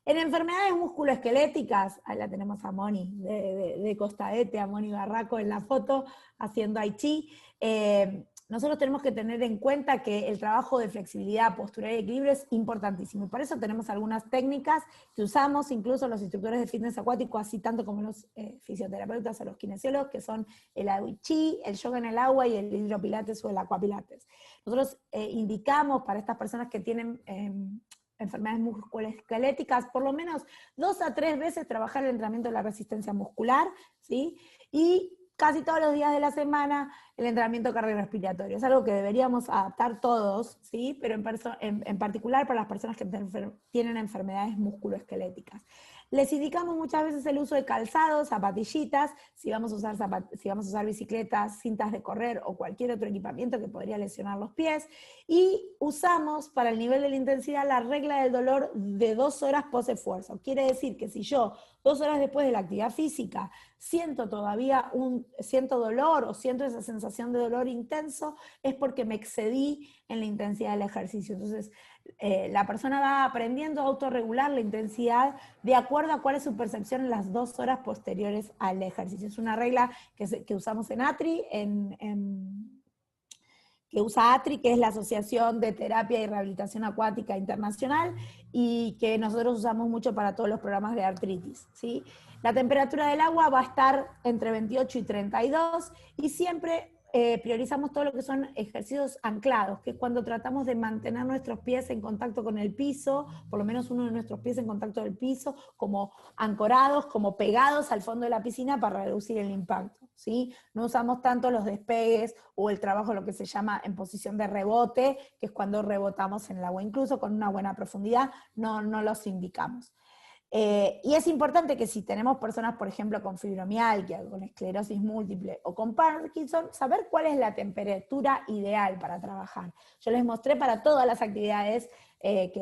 En enfermedades musculoesqueléticas, ahí la tenemos a Moni de Costadete, a Moni Barraco en la foto, haciendo ai chi. Nosotros tenemos que tener en cuenta que el trabajo de flexibilidad, postura y equilibrio es importantísimo. Y por eso tenemos algunas técnicas que usamos, incluso los instructores de fitness acuático, así tanto como los fisioterapeutas o los kinesiólogos, que son el ai chi, el yoga en el agua y el hidropilates o el acuapilates. Nosotros indicamos para estas personas que tienen enfermedades musculoesqueléticas, por lo menos 2 a 3 veces trabajar el entrenamiento de la resistencia muscular, ¿sí? Y casi todos los días de la semana el entrenamiento cardiorrespiratorio. Es algo que deberíamos adaptar todos, ¿sí? Pero en particular para las personas que tienen enfermedades musculoesqueléticas. Les indicamos muchas veces el uso de calzados, zapatillitas, si vamos a usar bicicletas, cintas de correr o cualquier otro equipamiento que podría lesionar los pies. Y usamos para el nivel de la intensidad la regla del dolor de 2 horas post-esfuerzo. Quiere decir que si yo 2 horas después de la actividad física siento dolor o siento esa sensación de dolor intenso, es porque me excedí en la intensidad del ejercicio. Entonces, la persona va aprendiendo a autorregular la intensidad de acuerdo a cuál es su percepción en las 2 horas posteriores al ejercicio. Es una regla que usamos en ATRI, que usa ATRI, que es la Asociación de Terapia y Rehabilitación Acuática Internacional, y que nosotros usamos mucho para todos los programas de artritis, ¿sí? La temperatura del agua va a estar entre 28 y 32, y siempre priorizamos todo lo que son ejercicios anclados, que es cuando tratamos de mantener nuestros pies en contacto con el piso, por lo menos uno de nuestros pies en contacto del piso, como ancorados, como pegados al fondo de la piscina para reducir el impacto, ¿sí? No usamos tanto los despegues o el trabajo, lo que se llama en posición de rebote, que es cuando rebotamos en el agua, incluso con una buena profundidad, no los indicamos. Y es importante que si tenemos personas, por ejemplo, con fibromialgia, con esclerosis múltiple o con Parkinson, saber cuál es la temperatura ideal para trabajar. Yo les mostré para todas las actividades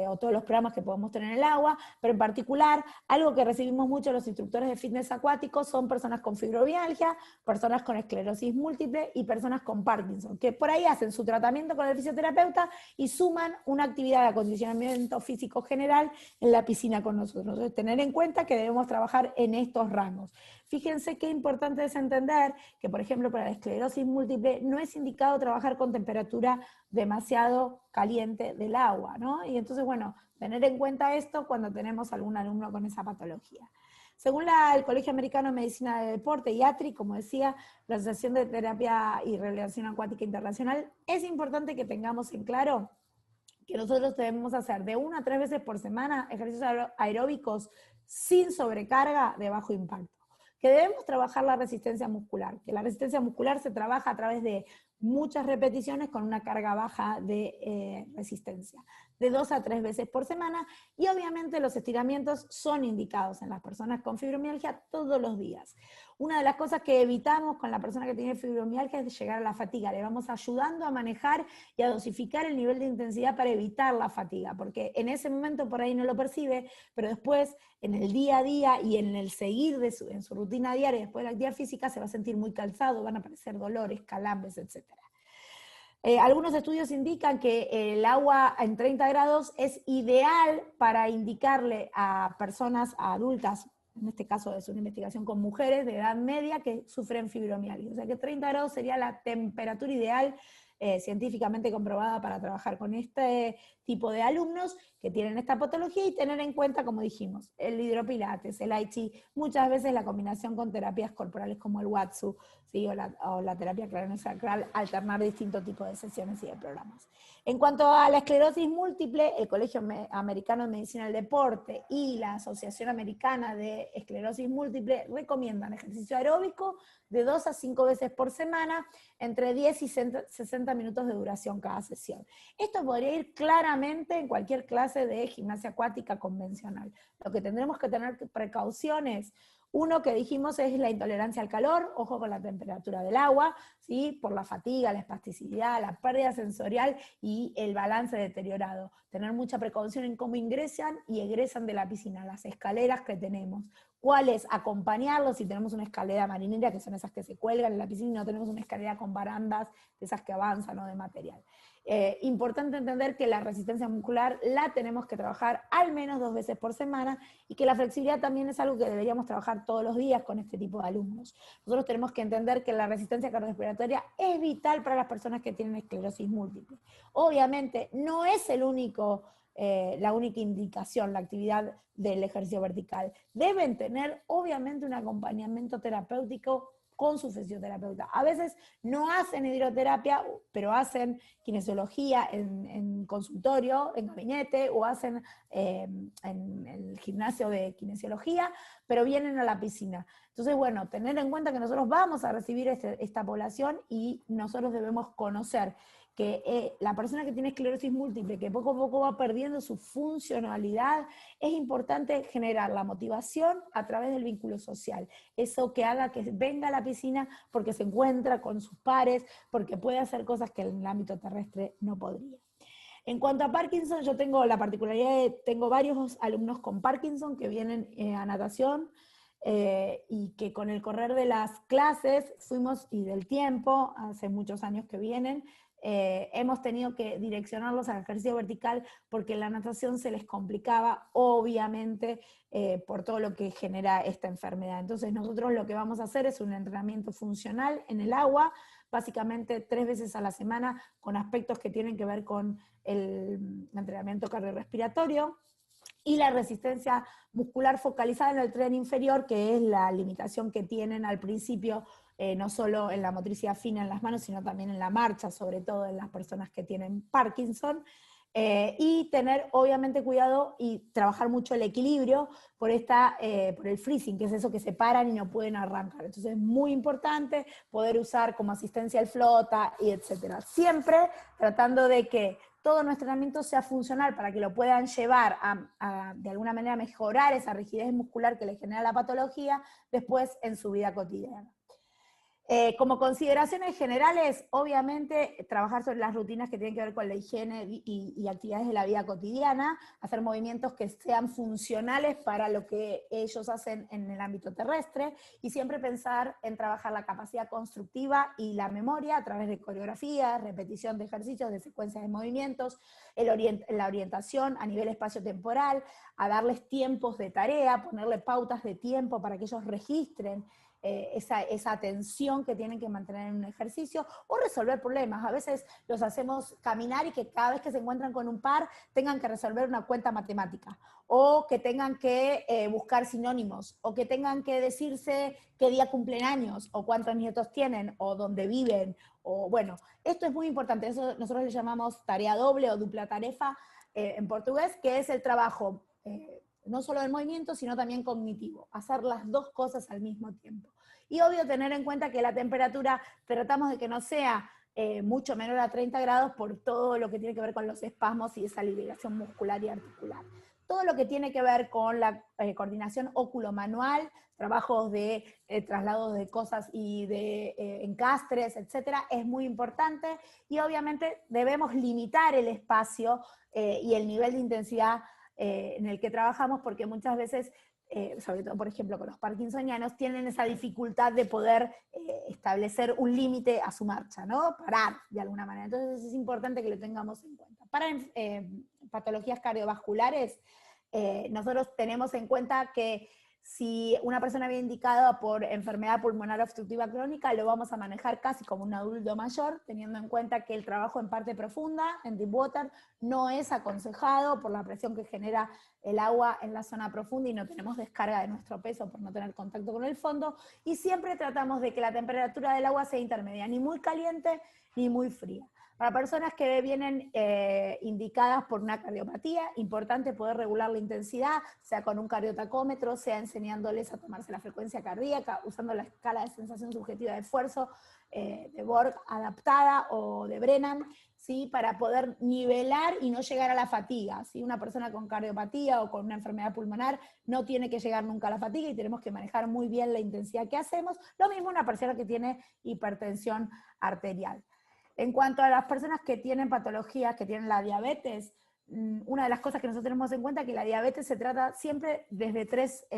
o todos los programas que podemos tener en el agua, pero en particular, algo que recibimos mucho los instructores de fitness acuático son personas con fibromialgia, personas con esclerosis múltiple y personas con Parkinson, que por ahí hacen su tratamiento con el fisioterapeuta y suman una actividad de acondicionamiento físico general en la piscina con nosotros. Entonces, tener en cuenta que debemos trabajar en estos rangos. Fíjense qué importante es entender que, por ejemplo, para la esclerosis múltiple no es indicado trabajar con temperatura demasiado caliente del agua, ¿no? Y entonces, bueno, tener en cuenta esto cuando tenemos algún alumno con esa patología. Según el Colegio Americano de Medicina de Deporte y ATRI, como decía, la Asociación de Terapia y Rehabilitación Acuática Internacional, es importante que tengamos en claro que nosotros debemos hacer de 1 a 3 veces por semana ejercicios aeróbicos sin sobrecarga de bajo impacto. Que debemos trabajar la resistencia muscular, que la resistencia muscular se trabaja a través de muchas repeticiones con una carga baja de resistencia, de 2 a 3 veces por semana, y obviamente los estiramientos son indicados en las personas con fibromialgia todos los días. Una de las cosas que evitamos con la persona que tiene fibromialgia es llegar a la fatiga, le vamos ayudando a manejar y a dosificar el nivel de intensidad para evitar la fatiga, porque en ese momento por ahí no lo percibe, pero después en el día a día y en el seguir en su rutina diaria después de la actividad física se va a sentir muy cansado, van a aparecer dolores, calambres, etc. Algunos estudios indican que el agua en 30 grados es ideal para indicarle a personas, a adultas, en este caso es una investigación con mujeres de edad media que sufren fibromialgia. O sea que 30 grados sería la temperatura ideal científicamente comprobada para trabajar con este tipo de alumnos que tienen esta patología y tener en cuenta, como dijimos, el hidropilates, el Tai Chi, muchas veces la combinación con terapias corporales como el Watsu, ¿sí? o la terapia craneosacral, alternar distintos tipos de sesiones y de programas. En cuanto a la esclerosis múltiple, el Colegio Americano de Medicina del Deporte y la Asociación Americana de Esclerosis Múltiple recomiendan ejercicio aeróbico de 2 a 5 veces por semana, entre 10 y 60 minutos de duración cada sesión. Esto podría ir claramente en cualquier clase de gimnasia acuática convencional. Lo que tendremos que tener precauciones, uno que dijimos es la intolerancia al calor, ojo con la temperatura del agua, ¿sí? Por la fatiga, la espasticidad, la pérdida sensorial y el balance deteriorado. Tener mucha precaución en cómo ingresan y egresan de la piscina, las escaleras que tenemos. ¿Cuál es? Acompañarlos si tenemos una escalera marinera, que son esas que se cuelgan en la piscina, y no tenemos una escalera con barandas, de esas que avanzan, ¿no? De material. Importante entender que la resistencia muscular la tenemos que trabajar al menos 2 veces por semana y que la flexibilidad también es algo que deberíamos trabajar todos los días con este tipo de alumnos. Nosotros tenemos que entender que la resistencia cardiorrespiratoria es vital para las personas que tienen esclerosis múltiple. Obviamente no es la única indicación, la actividad del ejercicio vertical. Deben tener obviamente un acompañamiento terapéutico con su fisioterapeuta. A veces no hacen hidroterapia, pero hacen kinesiología en consultorio, en gabinete, o hacen en el gimnasio de kinesiología, pero vienen a la piscina. Entonces, bueno, tener en cuenta que nosotros vamos a recibir esta población y nosotros debemos conocer que la persona que tiene esclerosis múltiple, que poco a poco va perdiendo su funcionalidad, es importante generar la motivación a través del vínculo social. Eso que haga que venga a la piscina porque se encuentra con sus pares, porque puede hacer cosas que en el ámbito terrestre no podría. En cuanto a Parkinson, yo tengo la particularidad de, tengo varios alumnos con Parkinson que vienen a natación, y que con el correr de las clases fuimos, y del tiempo, hace muchos años que vienen, hemos tenido que direccionarlos al ejercicio vertical porque la natación se les complicaba, obviamente, por todo lo que genera esta enfermedad. Entonces nosotros lo que vamos a hacer es un entrenamiento funcional en el agua, básicamente 3 veces a la semana, con aspectos que tienen que ver con el entrenamiento cardiorrespiratorio, y la resistencia muscular focalizada en el tren inferior, que es la limitación que tienen al principio, no solo en la motricidad fina en las manos, sino también en la marcha, sobre todo en las personas que tienen Parkinson, y tener obviamente cuidado y trabajar mucho el equilibrio por el freezing, que es eso que se paran y no pueden arrancar. Entonces es muy importante poder usar como asistencia el flota y etcétera. Siempre tratando de que todo nuestro entrenamiento sea funcional para que lo puedan llevar a de alguna manera mejorar esa rigidez muscular que les genera la patología después en su vida cotidiana. Como consideraciones generales, obviamente, trabajar sobre las rutinas que tienen que ver con la higiene y actividades de la vida cotidiana, hacer movimientos que sean funcionales para lo que ellos hacen en el ámbito terrestre, y siempre pensar en trabajar la capacidad constructiva y la memoria a través de coreografías, repetición de ejercicios, de secuencias de movimientos, la orientación a nivel espacio-temporal, a darles tiempos de tarea, ponerle pautas de tiempo para que ellos registren esa atención que tienen que mantener en un ejercicio, o resolver problemas. A veces los hacemos caminar y que cada vez que se encuentran con un par tengan que resolver una cuenta matemática, o que tengan que buscar sinónimos, o que tengan que decirse qué día cumplen años, o cuántos nietos tienen, o dónde viven, o bueno, esto es muy importante. Eso nosotros le llamamos tarea doble o dupla tarefa en portugués, que es el trabajo no solo del movimiento, sino también cognitivo, hacer las dos cosas al mismo tiempo. Y obvio tener en cuenta que la temperatura tratamos de que no sea mucho menor a 30 grados por todo lo que tiene que ver con los espasmos y esa liberación muscular y articular. Todo lo que tiene que ver con la coordinación óculo-manual, trabajos de traslados de cosas y de encastres, etcétera, es muy importante, y obviamente debemos limitar el espacio y el nivel de intensidad en el que trabajamos, porque muchas veces, sobre todo por ejemplo con los parkinsonianos, tienen esa dificultad de poder establecer un límite a su marcha, ¿no? Parar de alguna manera. Entonces es importante que lo tengamos en cuenta. Para patologías cardiovasculares, nosotros tenemos en cuenta que si una persona viene indicada por enfermedad pulmonar obstructiva crónica, lo vamos a manejar casi como un adulto mayor, teniendo en cuenta que el trabajo en parte profunda, en deep water, no es aconsejado por la presión que genera el agua en la zona profunda, y no tenemos descarga de nuestro peso por no tener contacto con el fondo, y siempre tratamos de que la temperatura del agua sea intermedia, ni muy caliente ni muy fría. Para personas que vienen indicadas por una cardiopatía, importante poder regular la intensidad, sea con un cardiotacómetro, sea enseñándoles a tomarse la frecuencia cardíaca, usando la escala de sensación subjetiva de esfuerzo de Borg adaptada o de Brennan, ¿sí? Para poder nivelar y no llegar a la fatiga, ¿sí? Una persona con cardiopatía o con una enfermedad pulmonar no tiene que llegar nunca a la fatiga, y tenemos que manejar muy bien la intensidad que hacemos. Lo mismo una persona que tiene hipertensión arterial. En cuanto a las personas que tienen patologías, que tienen la diabetes, una de las cosas que nosotros tenemos en cuenta es que la diabetes se trata siempre desde 3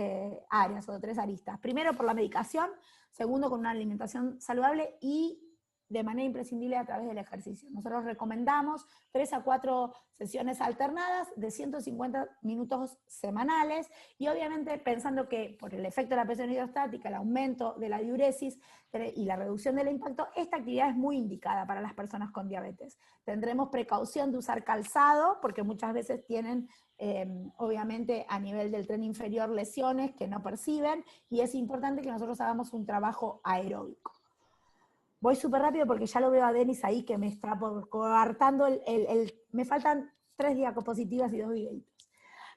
áreas o de 3 aristas. Primero, por la medicación; segundo, con una alimentación saludable; y de manera imprescindible a través del ejercicio. Nosotros recomendamos 3 a 4 sesiones alternadas de 150 minutos semanales, y obviamente pensando que por el efecto de la presión hidrostática, el aumento de la diuresis y la reducción del impacto, esta actividad es muy indicada para las personas con diabetes. Tendremos precaución de usar calzado, porque muchas veces tienen, obviamente, a nivel del tren inferior lesiones que no perciben, y es importante que nosotros hagamos un trabajo aeróbico. Voy súper rápido porque ya lo veo a Denis ahí que me está coartando me faltan 3 diapositivas y 2 videitos.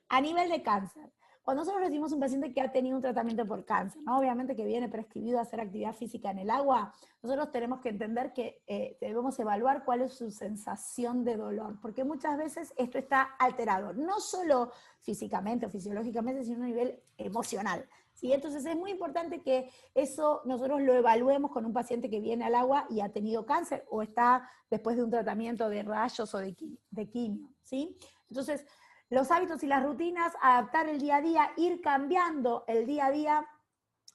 A nivel de cáncer, cuando nosotros recibimos un paciente que ha tenido un tratamiento por cáncer, ¿no? Obviamente que viene prescribido a hacer actividad física en el agua, nosotros tenemos que entender que debemos evaluar cuál es su sensación de dolor, porque muchas veces esto está alterado, no solo físicamente o fisiológicamente, sino a nivel emocional. ¿Sí? Entonces es muy importante que eso nosotros lo evaluemos con un paciente que viene al agua y ha tenido cáncer o está después de un tratamiento de rayos o de quimio. ¿Sí? Entonces, los hábitos y las rutinas, adaptar el día a día, ir cambiando el día a día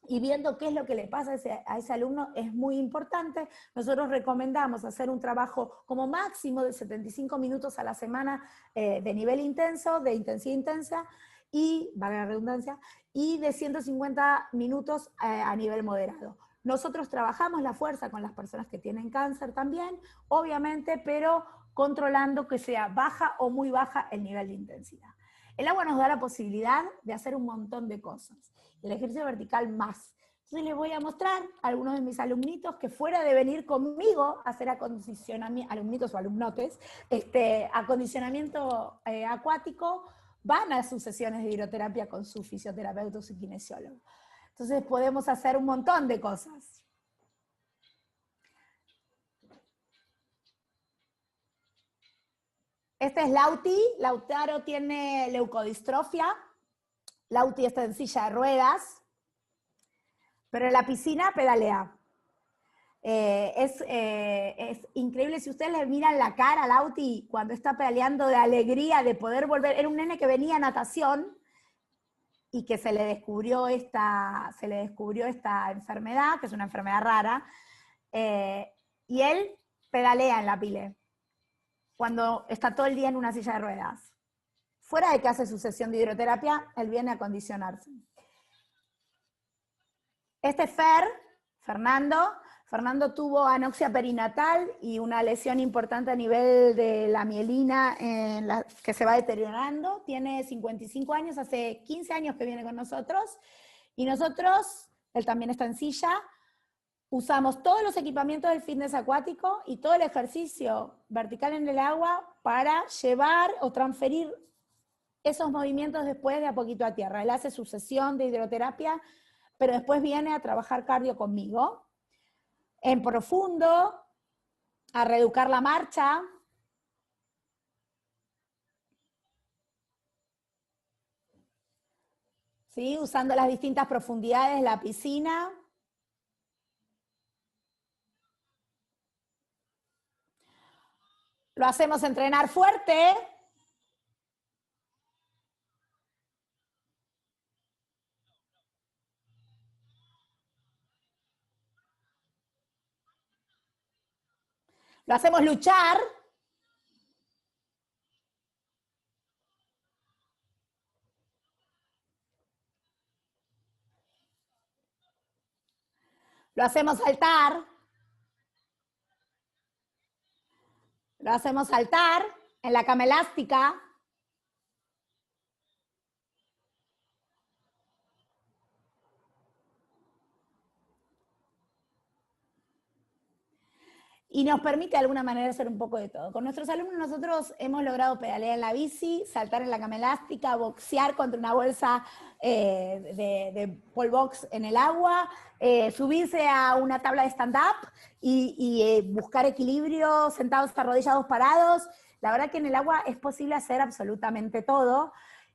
y viendo qué es lo que le pasa a ese alumno es muy importante. Nosotros recomendamos hacer un trabajo como máximo de 75 minutos a la semana de nivel intenso, de intensidad intensa, y, valga la redundancia, y de 150 minutos a nivel moderado. Nosotros trabajamos la fuerza con las personas que tienen cáncer también, obviamente, pero controlando que sea baja o muy baja el nivel de intensidad. El agua nos da la posibilidad de hacer un montón de cosas. El ejercicio vertical más. Entonces les voy a mostrar a algunos de mis alumnitos que fuera de venir conmigo a hacer acondicionamiento, alumnitos o alumnotes, acondicionamiento acuático, van a sus sesiones de hidroterapia con su fisioterapeuta o su kinesiólogo. Entonces podemos hacer un montón de cosas. Este es Lauti. Lautaro tiene leucodistrofia. Lauti está en silla de ruedas, pero en la piscina pedalea. Es increíble, si ustedes le miran la cara a Lauti cuando está pedaleando de alegría de poder volver. Era un nene que venía a natación y que se le descubrió esta enfermedad, que es una enfermedad rara, y él pedalea en la pile cuando está todo el día en una silla de ruedas. Fuera de que hace su sesión de hidroterapia, él viene a acondicionarse. Este es Fernando tuvo anoxia perinatal y una lesión importante a nivel de la mielina que se va deteriorando. Tiene 55 años, hace 15 años que viene con nosotros. Y nosotros, él también está en silla, usamos todos los equipamientos del fitness acuático y todo el ejercicio vertical en el agua para llevar o transferir esos movimientos después de a poquito a tierra. Él hace su sesión de hidroterapia, pero después viene a trabajar cardio conmigo, en profundo, a reeducar la marcha. ¿Sí? Usando las distintas profundidades de la piscina. Lo hacemos entrenar fuerte. Lo hacemos luchar. Lo hacemos saltar. Lo hacemos saltar en la cama elástica. Y nos permite de alguna manera hacer un poco de todo. Con nuestros alumnos nosotros hemos logrado pedalear en la bici, saltar en la cama elástica, boxear contra una bolsa de pole box en el agua, subirse a una tabla de stand-up y buscar equilibrio sentados arrodillados parados. La verdad que en el agua es posible hacer absolutamente todo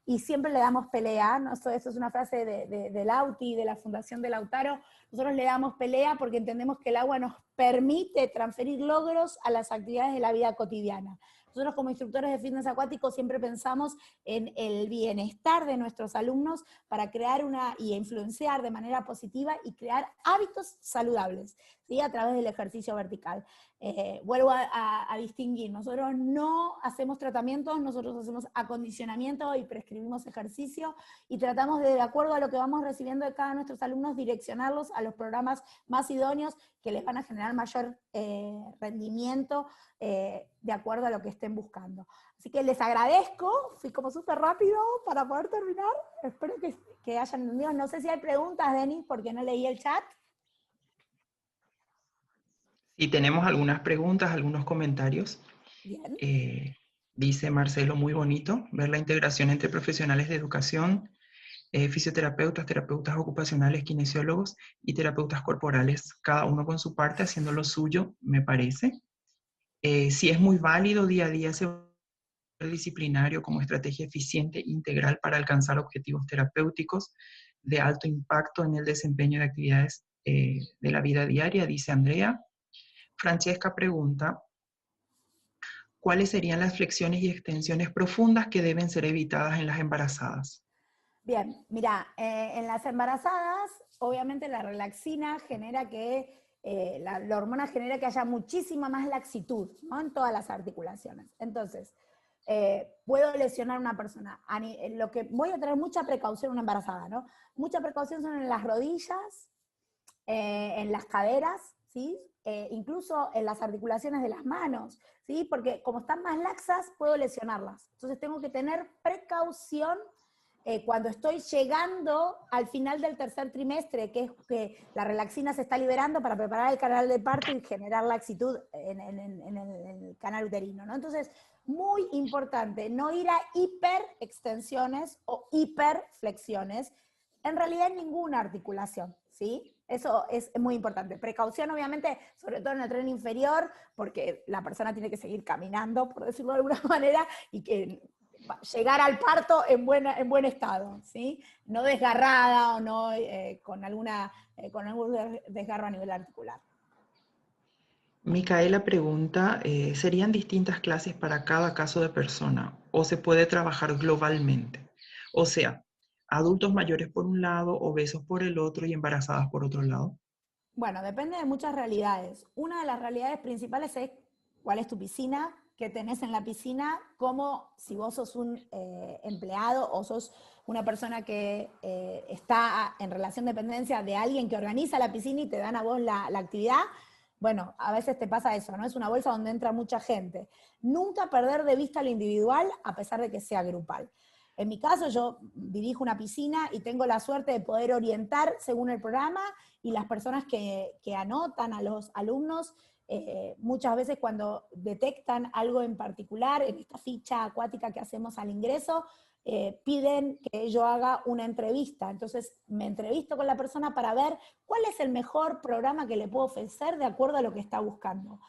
y siempre le damos pelea, ¿no? Eso es una frase de Lauti, de la Fundación de Lautaro. Nosotros le damos pelea porque entendemos que el agua nos permite transferir logros a las actividades de la vida cotidiana. Nosotros como instructores de fitness acuático siempre pensamos en el bienestar de nuestros alumnos para crear y influenciar de manera positiva y crear hábitos saludables, ¿sí? A través del ejercicio vertical. Vuelvo a distinguir, nosotros no hacemos tratamientos, nosotros hacemos acondicionamiento y prescribimos ejercicio y tratamos de acuerdo a lo que vamos recibiendo de cada uno de nuestros alumnos, direccionarlos a los programas más idóneos que les van a generar mayor rendimiento de acuerdo a lo que estén buscando. Así que les agradezco, fui como súper rápido para poder terminar, espero que hayan entendido. No sé si hay preguntas, Denis, porque no leí el chat. Sí, tenemos algunas preguntas, algunos comentarios. Bien. Dice Marcelo, muy bonito, ver la integración entre profesionales de educación, fisioterapeutas, terapeutas ocupacionales, kinesiólogos y terapeutas corporales, cada uno con su parte, haciendo lo suyo, me parece. Sí es muy válido día a día ese disciplinario como estrategia eficiente e integral para alcanzar objetivos terapéuticos de alto impacto en el desempeño de actividades de la vida diaria, dice Andrea. Francesca pregunta, ¿cuáles serían las flexiones y extensiones profundas que deben ser evitadas en las embarazadas? Bien, mira, en las embarazadas, obviamente la relaxina genera que, la hormona genera que haya muchísima más laxitud, ¿no? En todas las articulaciones. Entonces, puedo lesionar a una persona. Lo que voy a tener mucha precaución en una embarazada, ¿no? Mucha precaución son en las rodillas, en las caderas, ¿sí? Incluso en las articulaciones de las manos, ¿sí? Porque como están más laxas, puedo lesionarlas. Entonces tengo que tener precaución cuando estoy llegando al final del tercer trimestre, que es que la relaxina se está liberando para preparar el canal de parto y generar laxitud en el canal uterino, ¿no? Entonces, muy importante, no ir a hiperextensiones o hiperflexiones, en realidad en ninguna articulación, ¿sí? Eso es muy importante. Precaución, obviamente, sobre todo en el tren inferior, porque la persona tiene que seguir caminando, por decirlo de alguna manera, y que llegar al parto en buen estado, ¿sí? No desgarrada o no con algún desgarro a nivel articular. Micaela pregunta, ¿serían distintas clases para cada caso de persona o se puede trabajar globalmente? O sea, adultos mayores por un lado, obesos por el otro y embarazadas por otro lado. Bueno, depende de muchas realidades. Una de las realidades principales es cuál es tu piscina, qué tenés en la piscina, cómo si vos sos un empleado o sos una persona que está en relación de dependencia de alguien que organiza la piscina y te dan a vos la actividad. Bueno, a veces te pasa eso, ¿no? Es una bolsa donde entra mucha gente. Nunca perder de vista lo individual a pesar de que sea grupal. En mi caso, yo dirijo una piscina y tengo la suerte de poder orientar según el programa y las personas que anotan a los alumnos, muchas veces cuando detectan algo en particular, en esta ficha acuática que hacemos al ingreso, piden que yo haga una entrevista. Entonces me entrevisto con la persona para ver cuál es el mejor programa que le puedo ofrecer de acuerdo a lo que está buscando.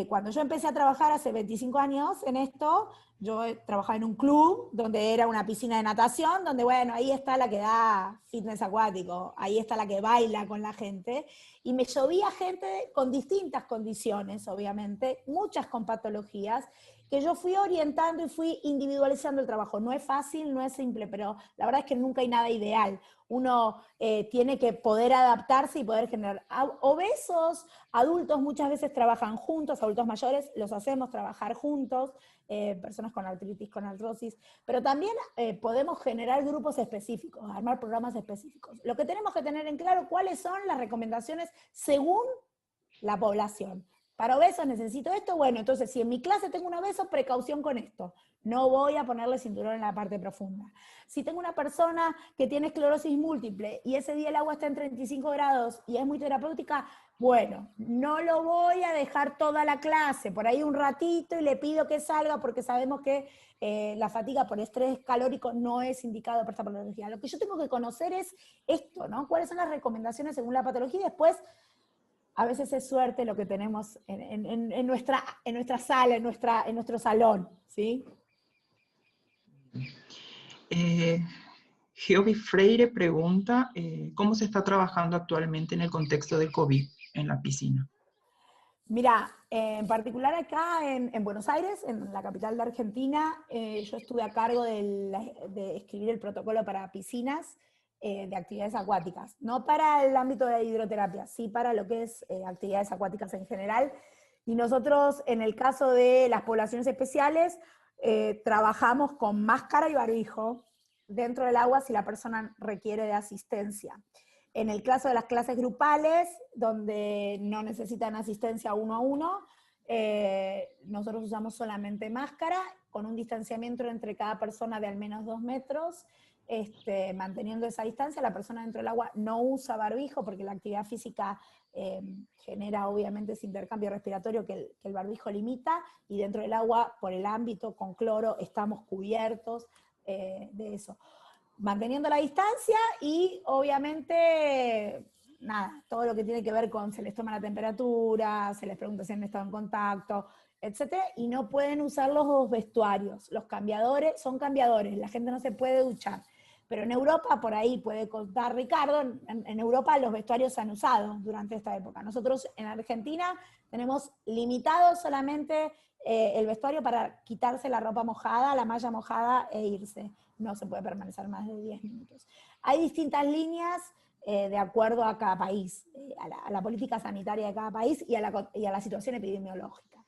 Cuando yo empecé a trabajar hace 25 años en esto, yo trabajaba en un club donde era una piscina de natación, donde bueno, ahí está la que da fitness acuático, ahí está la que baila con la gente, y me llovía gente con distintas condiciones, obviamente, muchas con patologías, que yo fui orientando y fui individualizando el trabajo. No es fácil, no es simple, pero la verdad es que nunca hay nada ideal. Uno tiene que poder adaptarse y poder generar. Obesos, adultos muchas veces trabajan juntos, adultos mayores los hacemos trabajar juntos, personas con artritis, con artrosis, pero también podemos generar grupos específicos, armar programas específicos. Lo que tenemos que tener en claro cuáles son las recomendaciones según la población. Para obesos necesito esto, bueno, entonces si en mi clase tengo un obeso, precaución con esto. No voy a ponerle cinturón en la parte profunda. Si tengo una persona que tiene esclerosis múltiple y ese día el agua está en 35 grados y es muy terapéutica, bueno, no lo voy a dejar toda la clase, por ahí un ratito y le pido que salga porque sabemos que la fatiga por estrés calórico no es indicado por esta patología. Lo que yo tengo que conocer es esto, ¿no? ¿Cuáles son las recomendaciones según la patología? Y después a veces es suerte lo que tenemos en nuestra sala, en nuestro salón, ¿sí? Geovi Freire pregunta, ¿cómo se está trabajando actualmente en el contexto de COVID en la piscina? Mira, en particular acá en Buenos Aires, en la capital de Argentina, yo estuve a cargo de escribir el protocolo para piscinas de actividades acuáticas. No para el ámbito de hidroterapia, sí para lo que es actividades acuáticas en general. Y nosotros, en el caso de las poblaciones especiales, trabajamos con máscara y barbijo dentro del agua si la persona requiere de asistencia. En el caso de las clases grupales, donde no necesitan asistencia uno a uno, nosotros usamos solamente máscara, con un distanciamiento entre cada persona de al menos 2 metros, manteniendo esa distancia. La persona dentro del agua no usa barbijo porque la actividad física genera obviamente ese intercambio respiratorio que el barbijo limita, y dentro del agua, por el ámbito con cloro, estamos cubiertos de eso, manteniendo la distancia y obviamente, nada, todo lo que tiene que ver con se les toma la temperatura, se les pregunta si han estado en contacto, etcétera, y no pueden usar los vestuarios. Los cambiadores son cambiadores, la gente no se puede duchar. Pero en Europa, por ahí puede contar Ricardo, en Europa los vestuarios se han usado durante esta época. Nosotros en Argentina tenemos limitado solamente el vestuario para quitarse la ropa mojada, la malla mojada e irse. No se puede permanecer más de 10 minutos. Hay distintas líneas de acuerdo a cada país, a la política sanitaria de cada país y a la situación epidemiológica.